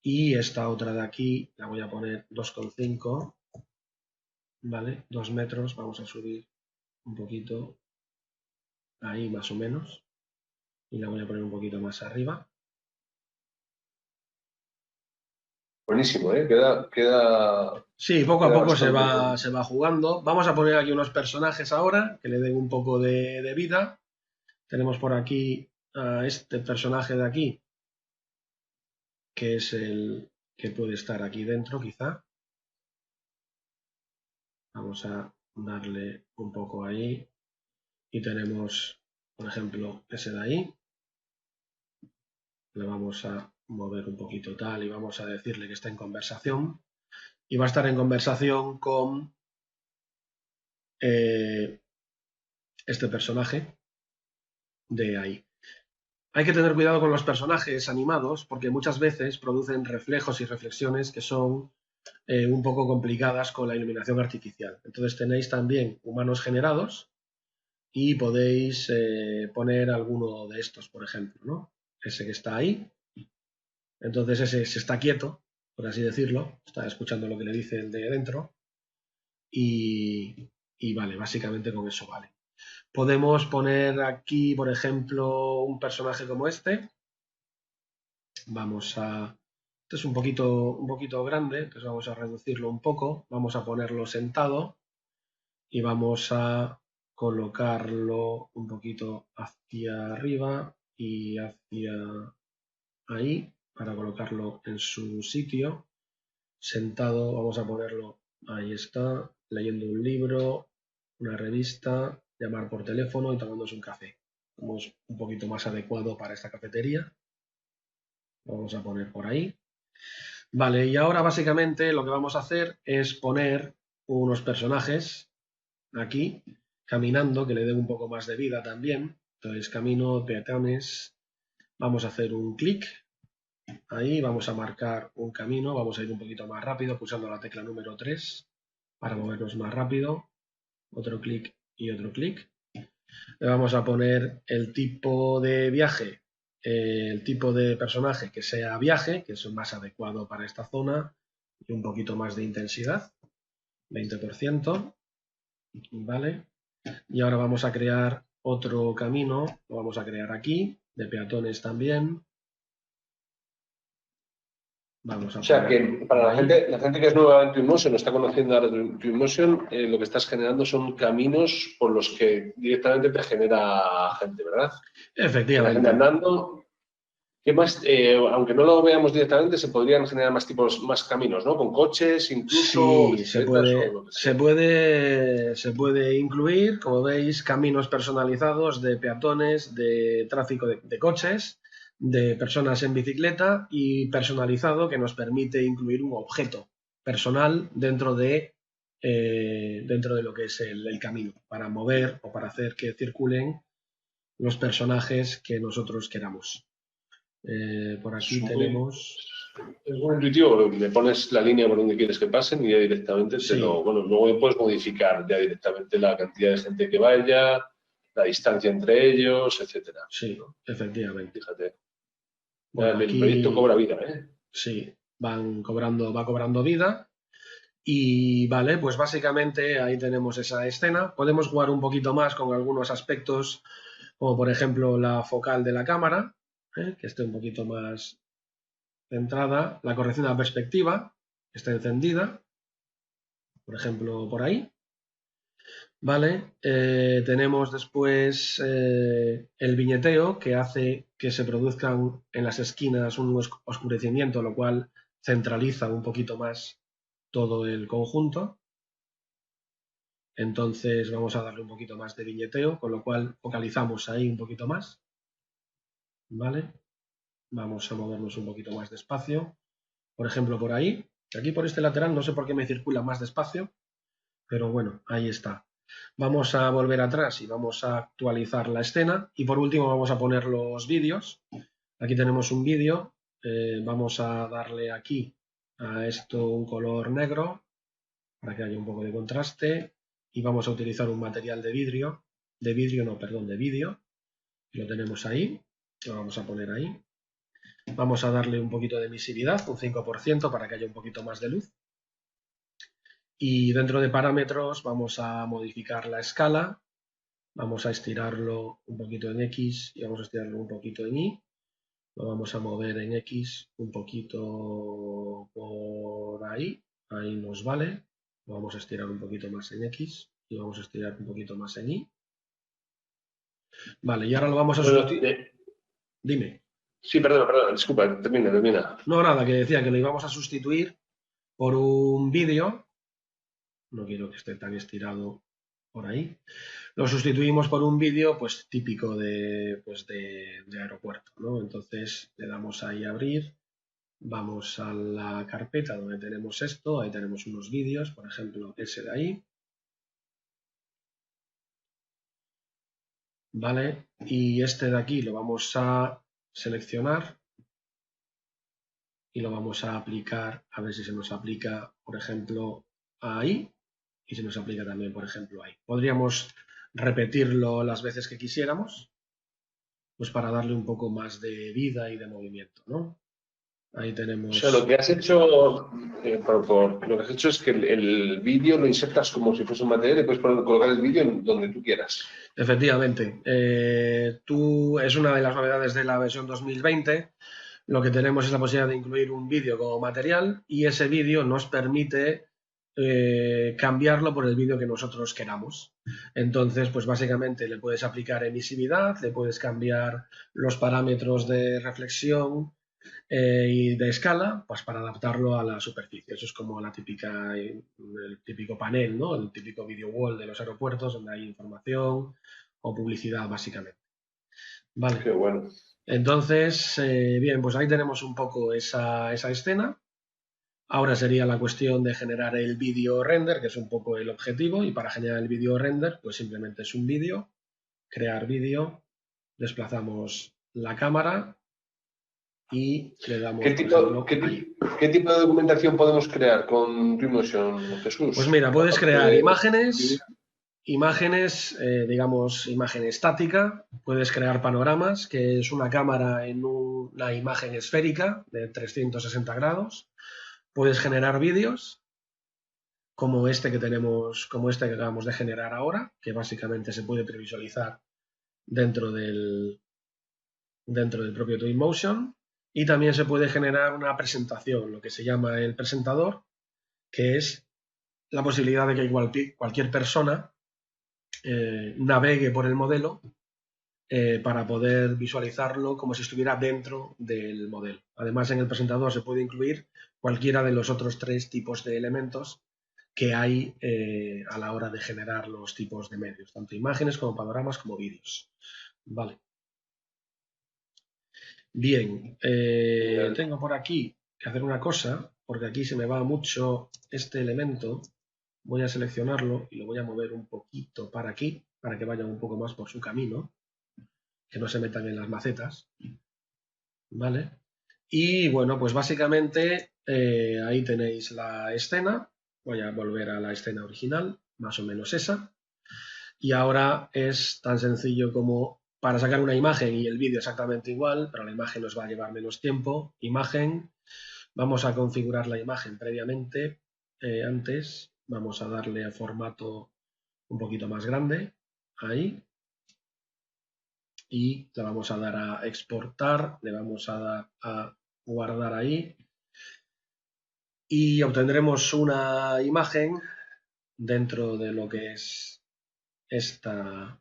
Y esta otra de aquí la voy a poner 2,5, ¿vale? 2 metros, vamos a subir un poquito ahí más o menos. Y la voy a poner un poquito más arriba. Buenísimo, ¿eh? Queda Sí, poco a poco bastante. se va jugando. Vamos a poner aquí unos personajes ahora que le den un poco de vida. Tenemos por aquí a este personaje de aquí, que es el que puede estar aquí dentro, quizá. Vamos a darle un poco ahí y tenemos, por ejemplo, ese de ahí. Le vamos a mover un poquito tal y vamos a decirle que está en conversación y va a estar en conversación con este personaje de ahí. Hay que tener cuidado con los personajes animados porque muchas veces producen reflejos y reflexiones que son un poco complicadas con la iluminación artificial. Entonces tenéis también humanos generados y podéis poner alguno de estos, por ejemplo, ¿no? Ese que está ahí. Entonces ese se está quieto, por así decirlo, está escuchando lo que le dice el de dentro y vale, básicamente con eso vale. Podemos poner aquí, por ejemplo, un personaje como este. Vamos a... Este es un poquito grande, entonces vamos a reducirlo un poco. Vamos a ponerlo sentado y vamos a colocarlo un poquito hacia arriba y hacia ahí para colocarlo en su sitio. Sentado, vamos a ponerlo, ahí está, leyendo un libro, una revista, llamar por teléfono y tomándose un café. Como es un poquito más adecuado para esta cafetería. Lo vamos a poner por ahí. Vale, y ahora básicamente lo que vamos a hacer es poner unos personajes aquí, caminando, que le den un poco más de vida también. Entonces, camino, peatones, vamos a hacer un clic. Ahí vamos a marcar un camino, vamos a ir un poquito más rápido pulsando la tecla número 3 para movernos más rápido. Otro clic y otro clic. Le vamos a poner el tipo de viaje, el tipo de personaje que sea viaje, que es más adecuado para esta zona, y un poquito más de intensidad, 20%, ¿vale? Y ahora vamos a crear otro camino, lo vamos a crear aquí, de peatones también. Vamos a O sea que para la gente que es nueva en Twinmotion o está conociendo ahora Twinmotion, lo que estás generando son caminos por los que directamente te genera gente, ¿verdad? La gente Efectivamente. andando. ¿Qué más? Aunque no lo veamos directamente, se podrían generar más tipos, más caminos, ¿no? Con coches, incluso Sí, bicicletas o lo que sea. se puede incluir, como veis, caminos personalizados de peatones, de tráfico de coches, de personas en bicicleta y personalizado que nos permite incluir un objeto personal dentro de lo que es el camino, para mover o para hacer que circulen los personajes que nosotros queramos. Por Es aquí muy, tenemos... es muy intuitivo. Le pones la línea por donde quieres que pasen y ya directamente te lo. Sí, Bueno, luego puedes modificar ya directamente la cantidad de gente que vaya, la distancia entre ellos, etcétera, sí, ¿no? efectivamente. Fíjate. Bueno, El proyecto cobra aquí vida, ¿eh? sí, va cobrando vida. Y vale, pues básicamente ahí tenemos esa escena. Podemos jugar un poquito más con algunos aspectos, como por ejemplo la focal de la cámara, que esté un poquito más centrada. La corrección de la perspectiva, que está encendida, por ejemplo, por ahí. Vale, tenemos después el viñeteo que hace que se produzcan en las esquinas un oscurecimiento, lo cual centraliza un poquito más todo el conjunto. Entonces vamos a darle un poquito más de viñeteo, con lo cual focalizamos ahí un poquito más. Vale, vamos a movernos un poquito más despacio. Por ejemplo, por ahí. Aquí por este lateral no sé por qué me circula más despacio, pero bueno, ahí está. Vamos a volver atrás y vamos a actualizar la escena. Y por último vamos a poner los vídeos. Aquí tenemos un vídeo. Vamos a darle aquí a esto un color negro para que haya un poco de contraste. Y vamos a utilizar un material de vidrio. De vídeo. Lo tenemos ahí. Lo vamos a poner ahí. Vamos a darle un poquito de emisividad, un 5% para que haya un poquito más de luz. Y dentro de parámetros vamos a modificar la escala, vamos a estirarlo un poquito en X y vamos a estirarlo un poquito en Y. Lo vamos a mover en X un poquito por ahí, ahí nos vale. Lo vamos a estirar un poquito más en X y vamos a estirar un poquito más en Y. Vale, y ahora lo vamos a Bueno, sustituir. Dime. sí, perdona, disculpa, termina. No, nada, que decía que lo íbamos a sustituir por un vídeo. no quiero que esté tan estirado por ahí. Lo sustituimos por un vídeo pues típico de aeropuerto, ¿no? Entonces le damos ahí a abrir, vamos a la carpeta donde tenemos esto, ahí tenemos unos vídeos, por ejemplo ese de ahí, ¿vale? Y este de aquí lo vamos a seleccionar y lo vamos a aplicar, a ver si se nos aplica, por ejemplo, ahí, y se nos aplica también, por ejemplo, ahí. Podríamos repetirlo las veces que quisiéramos, pues para darle un poco más de vida y de movimiento, ¿no? Ahí tenemos... O sea, lo que has hecho, lo que has hecho es que el vídeo lo insertas como si fuese un material y puedes colocar el vídeo en donde tú quieras. Efectivamente. Es una de las novedades de la versión 2020. Lo que tenemos es la posibilidad de incluir un vídeo como material y ese vídeo nos permite cambiarlo por el vídeo que nosotros queramos. Entonces, pues básicamente le puedes aplicar emisividad, le puedes cambiar los parámetros de reflexión y de escala, pues para adaptarlo a la superficie. Eso es como el típico panel, ¿no? El típico video wall de los aeropuertos donde hay información o publicidad, básicamente. Vale. Qué bueno. Entonces, bien, pues ahí tenemos un poco esa escena. Ahora sería la cuestión de generar el vídeo render, que es un poco el objetivo, y para generar el vídeo render, pues simplemente es un vídeo, crear vídeo, desplazamos la cámara y le damos... ¿Qué tipo de documentación podemos crear con Twinmotion, Jesús? Pues mira, puedes crear imágenes, digamos, imagen estática, puedes crear panoramas, que es una cámara en una imagen esférica de 360 grados, puedes generar vídeos, como este que acabamos de generar ahora, que básicamente se puede previsualizar dentro del propio Twinmotion, y también se puede generar una presentación, lo que se llama el presentador, que es la posibilidad de que cualquier persona navegue por el modelo para poder visualizarlo como si estuviera dentro del modelo. Además, en el presentador se puede incluir cualquiera de los otros 3 tipos de elementos que hay a la hora de generar los tipos de medios, tanto imágenes como panoramas como vídeos. Vale. Bien, tengo por aquí que hacer una cosa, porque aquí se me va mucho este elemento. Voy a seleccionarlo y lo voy a mover un poquito para aquí, para que vaya un poco más por su camino, que no se metan en las macetas. ¿Vale? Y bueno, pues básicamente ahí tenéis la escena. Voy a volver a la escena original, más o menos esa. Y ahora es tan sencillo como para sacar una imagen y el vídeo exactamente igual, pero la imagen nos va a llevar menos tiempo. Imagen, vamos a configurar la imagen previamente. Antes vamos a darle a formato un poquito más grande, ahí. Y le vamos a dar a exportar, le vamos a dar a guardar ahí. Y obtendremos una imagen dentro de lo que es esta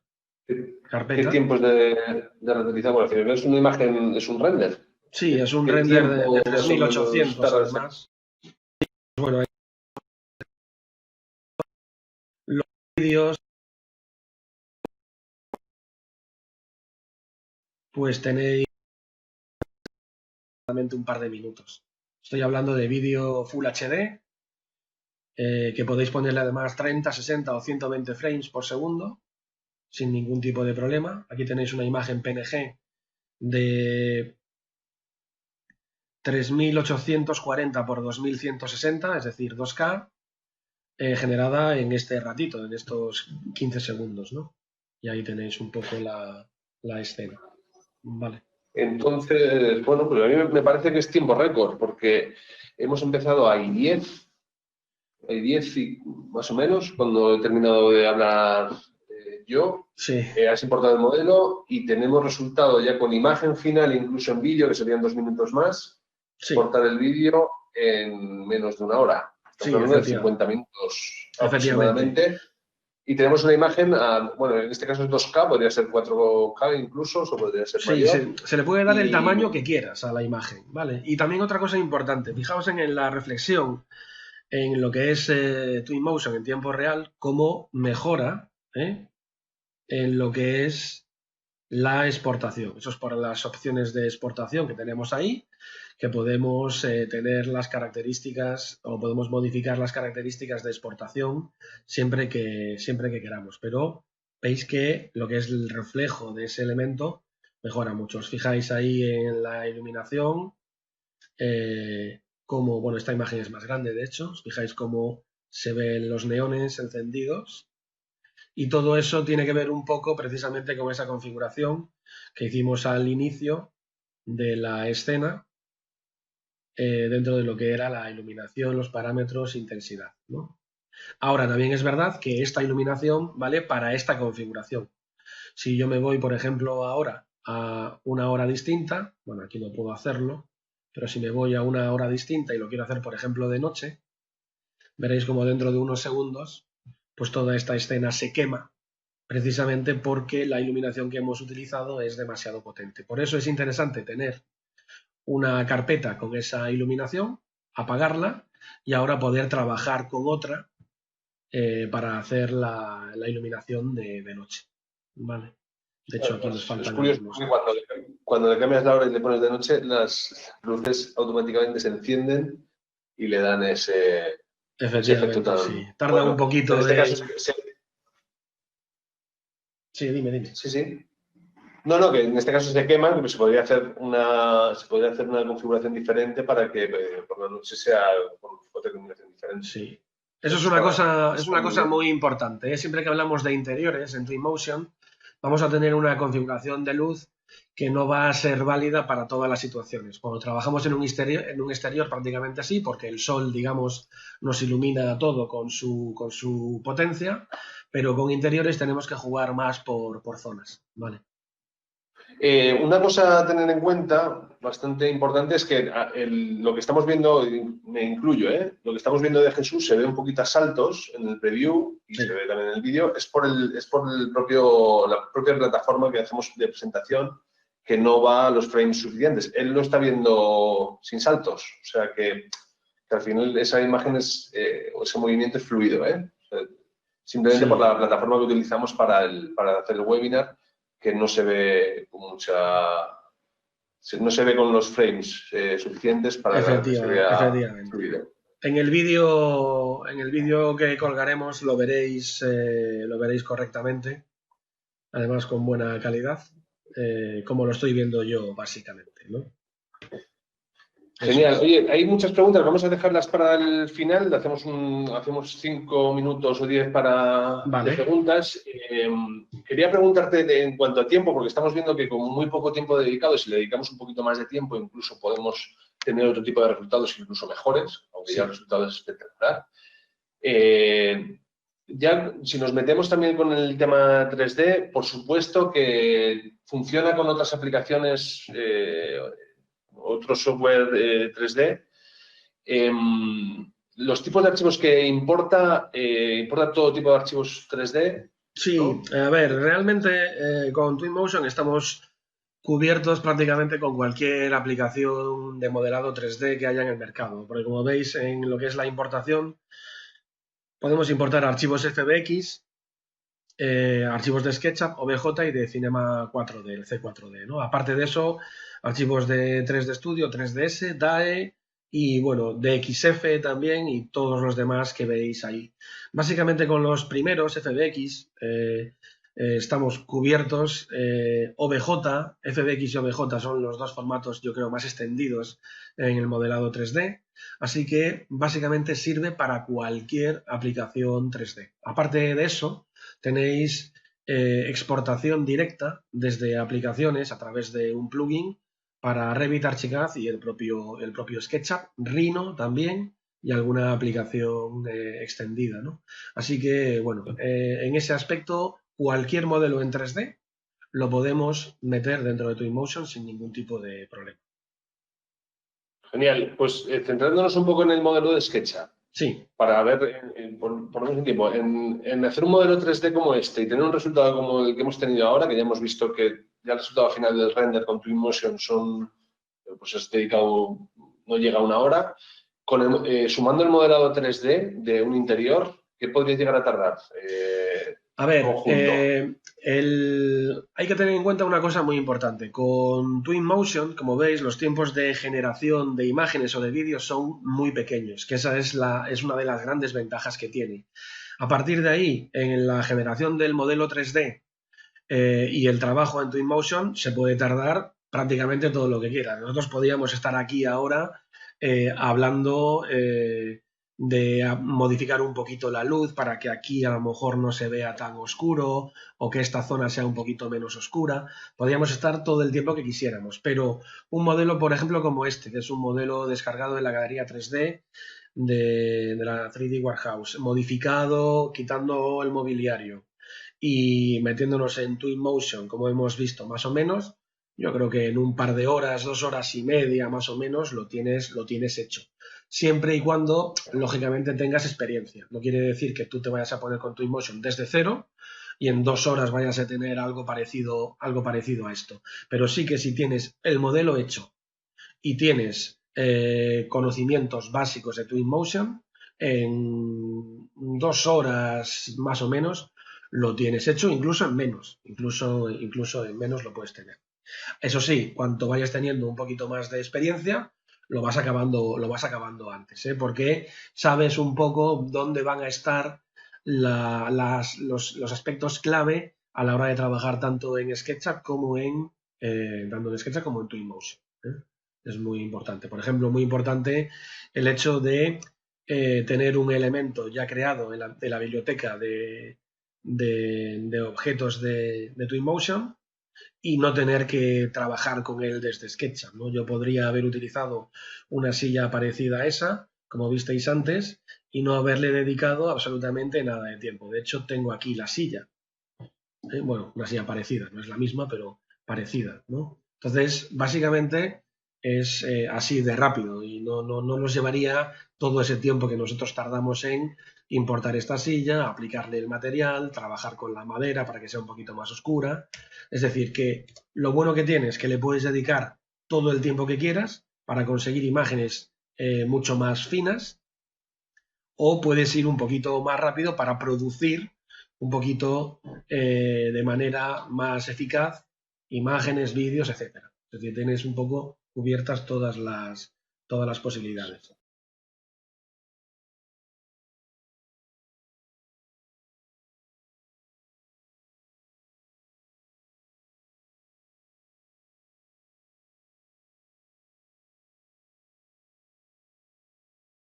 carpeta. ¿Qué tiempos de renderización? ¿Es una imagen, es un render? Sí, es un render de 3800 además. Bueno, ahí los vídeos, pues tenéis un par de minutos. Estoy hablando de vídeo Full HD, que podéis ponerle además 30, 60 o 120 frames por segundo, sin ningún tipo de problema. Aquí tenéis una imagen PNG de 3840 por 2160, es decir, 2K, generada en este ratito, en estos 15 segundos, ¿no? Y ahí tenéis un poco la escena. Vale. Entonces, bueno, pues a mí me parece que es tiempo récord, porque hemos empezado a I10 y más o menos, cuando he terminado de hablar yo. Sí. Has importado el modelo y tenemos resultado ya con imagen final, incluso en vídeo, que serían 2 minutos más. Sí. Exportar el vídeo en menos de 1 hora. Estamos hablando de 50 minutos aproximadamente. Y tenemos una imagen, bueno, en este caso es 2K, podría ser 4K incluso, o podría ser mayor. Sí, se le puede dar el tamaño que quieras a la imagen, ¿vale? Y también otra cosa importante, fijaos en la reflexión. en lo que es Twinmotion en tiempo real, cómo mejora en lo que es la exportación. Eso es por las opciones de exportación que tenemos ahí, que podemos tener las características o podemos modificar las características de exportación siempre que queramos. Pero veis que lo que es el reflejo de ese elemento mejora mucho. Os fijáis ahí en la iluminación, como, bueno, esta imagen es más grande, de hecho, os fijáis cómo se ven los neones encendidos. Y todo eso tiene que ver un poco precisamente con esa configuración que hicimos al inicio de la escena, dentro de lo que era la iluminación, los parámetros, intensidad, ¿no? Ahora, también es verdad que esta iluminación vale para esta configuración. Si yo me voy, por ejemplo, ahora a una hora distinta, bueno, aquí no puedo hacerlo, pero si me voy a una hora distinta y lo quiero hacer, por ejemplo, de noche, veréis como dentro de unos segundos, pues toda esta escena se quema, precisamente porque la iluminación que hemos utilizado es demasiado potente. Por eso es interesante tener una carpeta con esa iluminación, apagarla y ahora poder trabajar con otra para hacer la iluminación de noche. ¿Vale? De hecho, aquí nos faltan es curioso algunos. porque cuando le cambias la hora y le pones de noche, las luces automáticamente se encienden y le dan ese efecto Efectivamente, tan sí. Tarda bueno. un poquito En este caso, Sí, dime. sí, sí. No, que en este caso se queman, pero se podría hacer una configuración diferente para que por la noche sea con otra combinación diferente. Sí. Eso es Está una muy cosa bien. muy importante, ¿eh? Siempre que hablamos de interiores en Twinmotion, vamos a tener una configuración de luz que no va a ser válida para todas las situaciones. Cuando trabajamos en un exterior prácticamente así, porque el sol, digamos, nos ilumina todo con su potencia, pero con interiores tenemos que jugar más por zonas, ¿vale? Una cosa a tener en cuenta, bastante importante, es que lo que estamos viendo, me incluyo, lo que estamos viendo de Jesús se ve un poquito a saltos en el preview y Sí. se ve también en el vídeo, es por la propia plataforma que hacemos de presentación que no va a los frames suficientes. Él lo está viendo sin saltos, o sea que al final esa imagen o ese movimiento es fluido, O sea, simplemente por Sí. la plataforma que utilizamos para hacer el webinar, que no se ve con no se ve con los frames suficientes para que se vea Efectivamente. fluido. En el vídeo que colgaremos lo veréis correctamente, además con buena calidad, como lo estoy viendo yo básicamente, ¿no? Genial. Oye, hay muchas preguntas, vamos a dejarlas para el final, hacemos 5 minutos o 10 de preguntas. Quería preguntarte en cuanto a tiempo, porque estamos viendo que con muy poco tiempo dedicado, si le dedicamos un poquito más de tiempo, incluso podemos tener otro tipo de resultados incluso mejores, aunque ya el resultado es espectacular. Ya, si nos metemos también con el tema 3D, por supuesto que funciona con otras aplicaciones, otro software 3D. Los tipos de archivos que importa todo tipo de archivos 3D. Sí, ¿no? a ver, realmente con Twinmotion estamos cubiertos prácticamente con cualquier aplicación de modelado 3D que haya en el mercado, porque como veis en lo que es la importación, podemos importar archivos FBX, archivos de SketchUp, OBJ y de Cinema 4D, el C4D, ¿no? Aparte de eso, archivos de 3D Studio, 3ds, DAE y, bueno, DXF también y todos los demás que veis ahí. Básicamente con los primeros, FBX, estamos cubiertos. OBJ, FBX y OBJ son los dos formatos, yo creo, más extendidos en el modelado 3D. Así que básicamente sirve para cualquier aplicación 3D. Aparte de eso, tenéis exportación directa desde aplicaciones a través de un plugin para Revit, Archicad y el propio SketchUp, Rhino también y alguna aplicación extendida, ¿no? Así que, bueno, en ese aspecto, cualquier modelo en 3D lo podemos meter dentro de Twinmotion sin ningún tipo de problema. Genial. Pues centrándonos un poco en el modelo de SketchUp. Sí. Para ver, por un tiempo, en hacer un modelo 3D como este y tener un resultado como el que hemos tenido ahora, que ya hemos visto que ya el resultado final del render con Twinmotion pues es dedicado, no llega a una hora. Sumando el modelado 3D de un interior, ¿qué podría llegar a tardar? A ver, Conjunto. hay que tener en cuenta una cosa muy importante. Con Twinmotion, como veis, los tiempos de generación de imágenes o de vídeos son muy pequeños, que esa es una de las grandes ventajas que tiene. A partir de ahí, en la generación del modelo 3D y el trabajo en Twinmotion, se puede tardar prácticamente todo lo que quiera. Nosotros podríamos estar aquí ahora hablando de modificar un poquito la luz para que aquí a lo mejor no se vea tan oscuro o que esta zona sea un poquito menos oscura. Podríamos estar todo el tiempo que quisiéramos, pero un modelo, por ejemplo, como este, que es un modelo descargado de la galería 3D de la 3D Warehouse, modificado, quitando el mobiliario y metiéndonos en Twinmotion, como hemos visto más o menos, yo creo que en un par de horas, 2 horas y media más o menos, lo tienes hecho. Siempre y cuando, lógicamente, tengas experiencia. No quiere decir que tú te vayas a poner con Twinmotion desde cero y en 2 horas vayas a tener algo parecido a esto. Pero sí que si tienes el modelo hecho y tienes conocimientos básicos de Twinmotion, en 2 horas más o menos lo tienes hecho, incluso en menos, incluso en menos lo puedes tener. Eso sí, cuanto vayas teniendo un poquito más de experiencia, lo vas acabando antes, ¿eh? Porque sabes un poco dónde van a estar los aspectos clave a la hora de trabajar tanto en SketchUp como en Twinmotion, ¿eh? Es muy importante. Por ejemplo, muy importante el hecho de tener un elemento ya creado de la biblioteca de objetos de Twinmotion y no tener que trabajar con él desde SketchUp, ¿no? Yo podría haber utilizado una silla parecida a esa, como visteis antes, y no haberle dedicado absolutamente nada de tiempo. De hecho, tengo aquí la silla. Bueno, una silla parecida, no es la misma, pero parecida, ¿no? Entonces, básicamente es así de rápido y no nos llevaría todo ese tiempo que nosotros tardamos en importar esta silla, aplicarle el material, trabajar con la madera para que sea un poquito más oscura. Es decir, que lo bueno que tiene es que le puedes dedicar todo el tiempo que quieras para conseguir imágenes mucho más finas o puedes ir un poquito más rápido para producir un poquito de manera más eficaz imágenes, vídeos, etcétera. Es decir, tienes un poco cubiertas todas las posibilidades.